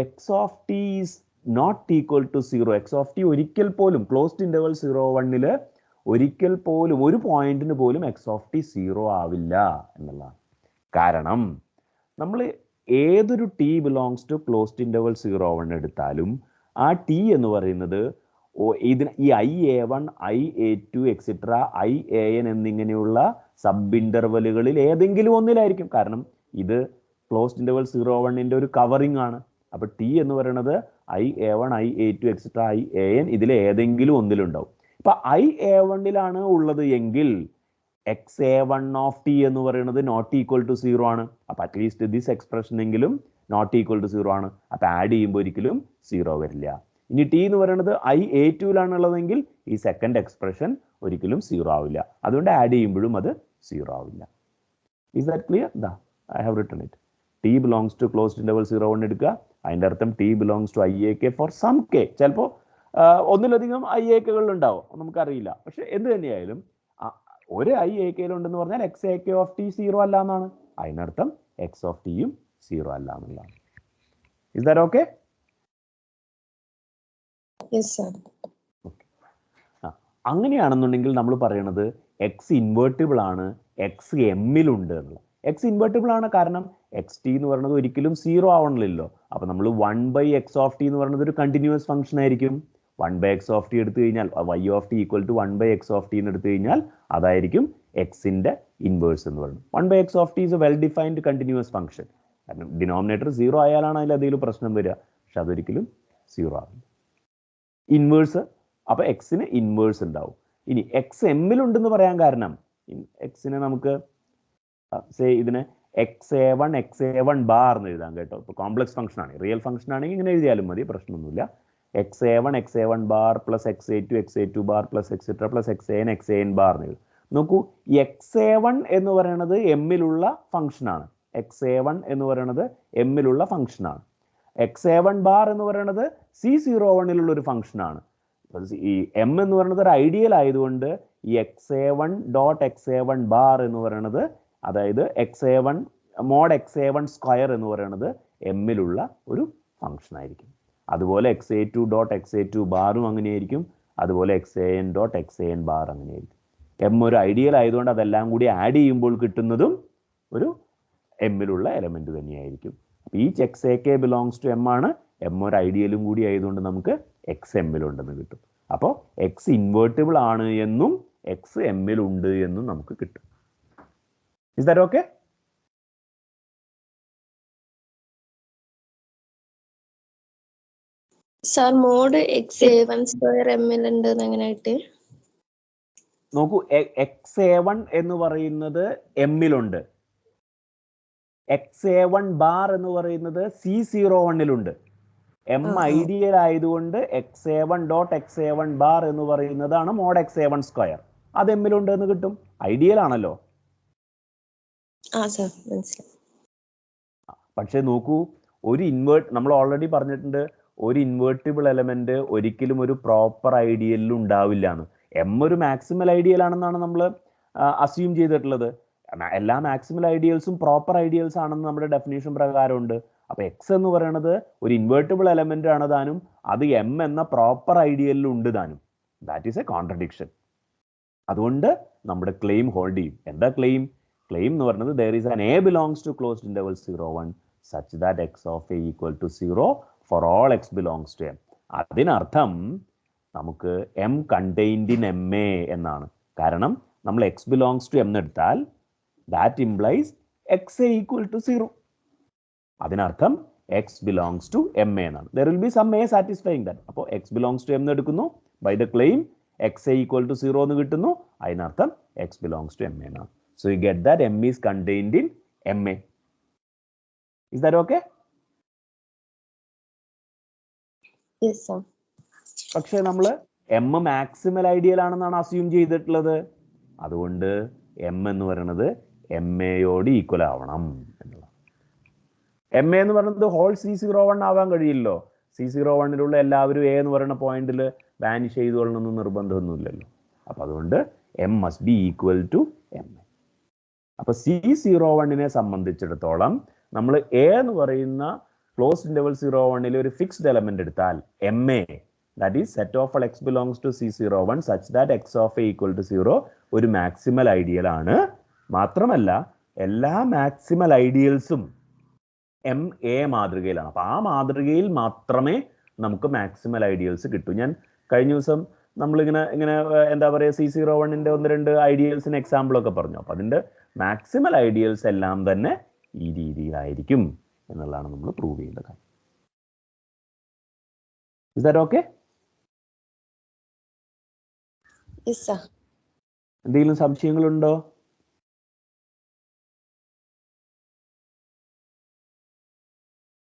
x of t is not equal to 0. X of t ഒരിക്കൽ പോലും ക്ലോസ്ഡ് ഇൻ്റർവൽ 0, 1 ഒരിക്കൽ പോലും ഒരു പോയിന്റിന് പോലും എക്സ് ഓഫ് ടി 0 ആവില്ല എന്നുള്ളതാണ്. കാരണം നമ്മൾ ഏതൊരു T belongs to closed interval 0, 1 എടുത്താലും ആ ടി എന്ന് പറയുന്നത് ഈ IA1, IA2 എക്സെട്ര IAN എന്നിങ്ങനെയുള്ള സബ് ഇൻ്റർവലുകളിൽ ഏതെങ്കിലും ഒന്നിലായിരിക്കും. കാരണം ഇത് ക്ലോസ്ഡ് ഇൻ്റർവൽ 0, 1 ഒരു കവറിങ് ആണ്. അപ്പോൾ ടി എന്ന് പറയുന്നത് IA1, IA2 എക്സെട്ര IAN ഇതിൽ ഏതെങ്കിലും ഒന്നിലുണ്ടാവും. ഇപ്പം IA1 ഉള്ളത് എങ്കിൽ XA1 of t എന്ന് പറയുന്നത് നോട്ട് ഈക്വൽ ടു 0 ആണ്. അപ്പം അറ്റ്ലീസ്റ്റ് ദിസ് എക്സ്പ്രഷൻ എങ്കിലും നോട്ട് ഈക്വൽ ടു 0 ആണ്. അപ്പം ആഡ് ചെയ്യുമ്പോൾ ഒരിക്കലും 0 വരില്ല. ഇനി ടി എന്ന് പറയുന്നത് IA2 ഈ സെക്കൻഡ് എക്സ്പ്രഷൻ ഒരിക്കലും 0 ആവില്ല. അതുകൊണ്ട് ആഡ് ചെയ്യുമ്പോഴും അത് 0 ആവില്ല. Is that clear? I have written it. T belongs to closed interval 0, 1 എടുക്കുക. അതിൻ്റെ അർത്ഥം T belongs to IAK for some K. ചിലപ്പോൾ ഒന്നിലധികം IAKകൾ ഉണ്ടാവും, നമുക്കറിയില്ല. പക്ഷെ എന്ത് തന്നെയായാലും ഒരു IAKയിലുണ്ടെന്ന് പറഞ്ഞാൽ XAK of t 0 അല്ല എന്നാണ്. അതിനർത്ഥം X of tയും 0 അല്ല എന്നുള്ളതാണ്. Is that okay? Yes, sir. അങ്ങനെയാണെന്നുണ്ടെങ്കിൽ നമ്മൾ പറയണത് എക്സ് ഇൻവേർട്ടിബിൾ ആണ്, എക്സ് എമ്മിലുണ്ട് എന്നുള്ളത്. എക്സ് ഇൻവേർട്ടിബിൾ ആണ് കാരണം എക്സ് ടി എന്ന് പറയുന്നത് ഒരിക്കലും 0 ആവണമല്ലോ. അപ്പോൾ നമ്മൾ 1/x of t എന്ന് പറയുന്നത് ഒരു കണ്ടിന്യൂസ് ഫംഗ്ഷൻ ആയിരിക്കും. 1/x of t എടുത്തു കഴിഞ്ഞാൽ y of t equal to 1/x of t എന്ന് എടുത്തു കഴിഞ്ഞാൽ അതായിരിക്കും എക്സിൻ്റെ ഇൻവേഴ്സ് എന്ന് പറയുന്നത്. 1/x of t is A well defined continuous function. കാരണം ഡിനോമിനേറ്റർ 0 ആയാലാണ് അതിൽ എന്തെങ്കിലും പ്രശ്നം വരിക. പക്ഷെ അതൊരിക്കലും 0 ആവില്ല. ഇൻവേഴ്സ്, അപ്പോൾ എക്സിന് ഇൻവേഴ്സ് ഉണ്ടാവും. ഇനി എക്സ് എമ്മിലുണ്ടെന്ന് പറയാൻ കാരണം എക്സിനെ നമുക്ക് ഇതിനെ XA1, XA1 ബാർ എന്ന് എഴുതാം കേട്ടോ. ഇപ്പോൾ കോംപ്ലക്സ് ഫംഗ്ഷൻ ആണ്. റിയൽ ഫംഗ്ഷൻ ആണെങ്കിൽ ഇങ്ങനെ എഴുതിയാലും മതി, പ്രശ്നമൊന്നുമില്ല. XA1, XA1 bar plus XA2, XA2 bar plus etcetera plus XAN, XAN bar എന്ന് എഴുതും. നോക്കൂ, XA1 എന്ന് പറയുന്നത് എമ്മിലുള്ള ഫംഗ്ഷനാണ്. XA1 എന്ന് പറയുന്നത് എമ്മിലുള്ള ഫംഗ്ഷനാണ്. XA1 ബാർ എന്ന് പറയുന്നത് C01 ഒരു ഫംഗ്ഷനാണ്. ഈ എം എന്ന് പറയുന്നത് ഒരു ഐഡിയൽ ആയതുകൊണ്ട് ഈ XA1 ഡോട്ട് XA1 ബാർ എന്ന് പറയുന്നത്, അതായത് XA1 മോഡ് XA1 സ്ക്വയർ എന്ന് പറയുന്നത് എമ്മിലുള്ള ഒരു ഫംഗ്ഷൻ ആയിരിക്കും. അതുപോലെ XA2 ഡോട്ട് XA2 ബാറും അങ്ങനെയായിരിക്കും. അതുപോലെ XAN ഡോട്ട് XAN ബാർ അങ്ങനെയായിരിക്കും. എം ഒരു ഐഡിയൽ ആയതുകൊണ്ട് അതെല്ലാം കൂടി ആഡ് ചെയ്യുമ്പോൾ കിട്ടുന്നതും ഒരു എമ്മിലുള്ള എലമെന്റ് തന്നെയായിരിക്കും. Each XAK belongs to M ആണ്. എം ഒരു ഐഡിയലും കൂടി ആയതുകൊണ്ട് നമുക്ക് എക്സ് എമ്മിലുണ്ടെന്ന് കിട്ടും. അപ്പോൾ എക്സ് ഇൻവേർട്ടിബിൾ ആണ് എന്നും എക്സ് എമ്മിലുണ്ട് എന്നും നമുക്ക് കിട്ടും. Is that okay? Sir mod x(a1)² എമ്മിലുണ്ട് എങ്ങനെയായിട്ട്? നോക്കൂ, x(a1) എന്ന് പറയുന്നത് എമ്മിലുണ്ട്, x(a1 ബാർ) എന്ന് പറയുന്നത് C01-ലുണ്ട്. എം ഐഡിയൽ ആയതുകൊണ്ട് x(a1).x(a1 ബാർ എന്ന് പറയുന്നതാണ് മോഡ് x(a1)². അത് എമ്മിലുണ്ട് എന്ന് കിട്ടും. ഐഡിയൽ ആണല്ലോ. പക്ഷെ നോക്കൂ, നമ്മൾ ഓൾറെഡി പറഞ്ഞിട്ടുണ്ട്, ഒരു ഇൻവേർട്ടിബിൾ എലമെന്റ് ഒരിക്കലും ഒരു പ്രോപ്പർ ഐഡിയലിൽ ഉണ്ടാവില്ല എന്ന്. എം ഒരു മാക്സിമൽ ഐഡിയൽ ആണെന്നാണ് നമ്മൾ അസ്യൂം ചെയ്തിട്ടുള്ളത്. എല്ലാ മാക്സിമൽ ഐഡിയൽസും പ്രോപ്പർ ഐഡിയൽസ് ആണെന്ന് നമ്മുടെ ഡെഫിനേഷൻ പ്രകാരമുണ്ട്. അപ്പൊ എക്സ് എന്ന് പറയുന്നത് ഒരു ഇൻവേർട്ടിബിൾ എലമെന്റ് ആണ് താനും, അത് എം എന്ന പ്രോപ്പർ ഐഡിയലിൽ ഉണ്ട് താനും. That is A contradiction. അതുകൊണ്ട് നമ്മുടെ ക്ലെയിം ഹോൾഡ് ചെയ്യും. എന്താ ക്ലെയിം? ക്ലെയിം എന്ന് പറയുന്നത് there is an A belongs to closed interval 0, 1 such that x of A equal to 0 for all x belongs to M. അതിനർത്ഥം നമുക്ക് M contained in MA എന്നാണ്. കാരണം നമ്മൾ x belongs to M എടുത്താൽ that implies xa equal to 0. അതിനർത്ഥം x belongs to MA എന്നാണ്. There will be some A satisfying that. അപ്പോൾ x belongs to M എടുക്കുന്നു, by the claim xa equal to 0 എന്ന് കിട്ടുന്നു. അതിനർത്ഥം x belongs to MA എന്നാണ്. So you get that M is contained in MA. Is that okay? Yes, sir. പക്ഷേ നമ്മൾ M മാക്സിമൽ ഐഡിയൽ ആണെന്നാണ് അസ്യൂം ചെയ്തിട്ടുള്ളത്. അതുകൊണ്ട് M എന്ന് പറയുന്നത് MAയോട് ഈക്വൽ ആവണം എന്നുള്ളത്. MA എന്ന് പറയുന്നത് ഹോൾ C01 ആവാൻ കഴിയില്ലോ. C01-ലുള്ള എല്ലാവരും A എന്ന് പറയുന്ന പോയിന്റിൽ വാനിഷ് ചെയ്തുകൊള്ളണമെന്ന് നിർബന്ധമൊന്നുമില്ലല്ലോ. അപ്പം അതുകൊണ്ട് M must be equal to MA. അപ്പൊ C01-നെ സംബന്ധിച്ചിടത്തോളം നമ്മൾ A എന്ന് പറയുന്ന ക്ലോസ്ഡ് ഇന്റർവൽ 01-ൽ ഒരു ഫിക്സ്ഡ് എലമെന്റ് എടുത്താൽ MA, that is set of all x belongs to C01 such that x of A equal to 0 ഒരു മാക്സിമൽ ഐഡിയൽ ആണ്. മാത്രമല്ല എല്ലാ മാക്സിമൽ ഐഡിയൽസും MA മാതൃകയിലാണ്. അപ്പൊ ആ മാതൃകയിൽ മാത്രമേ നമുക്ക് മാക്സിമൽ ഐഡിയൽസ് കിട്ടൂ. ഞാൻ കഴിഞ്ഞ ദിവസം നമ്മളിങ്ങനെ എന്താ പറയുക, C01-ന്റെ 1-2 ഐഡിയൽസിന് എക്സാമ്പിൾ ഒക്കെ പറഞ്ഞു. അപ്പൊ അതിന്റെ മാക്സിമൽ ഐഡിയൽസ് എല്ലാം തന്നെ ഈ രീതിയിലായിരിക്കും എന്നുള്ളതാണ് നമ്മൾ പ്രൂവ് ചെയ്യേണ്ട കാര്യം. Is that okay? Yes, sir. എന്തെങ്കിലും സംശയങ്ങളുണ്ടോ?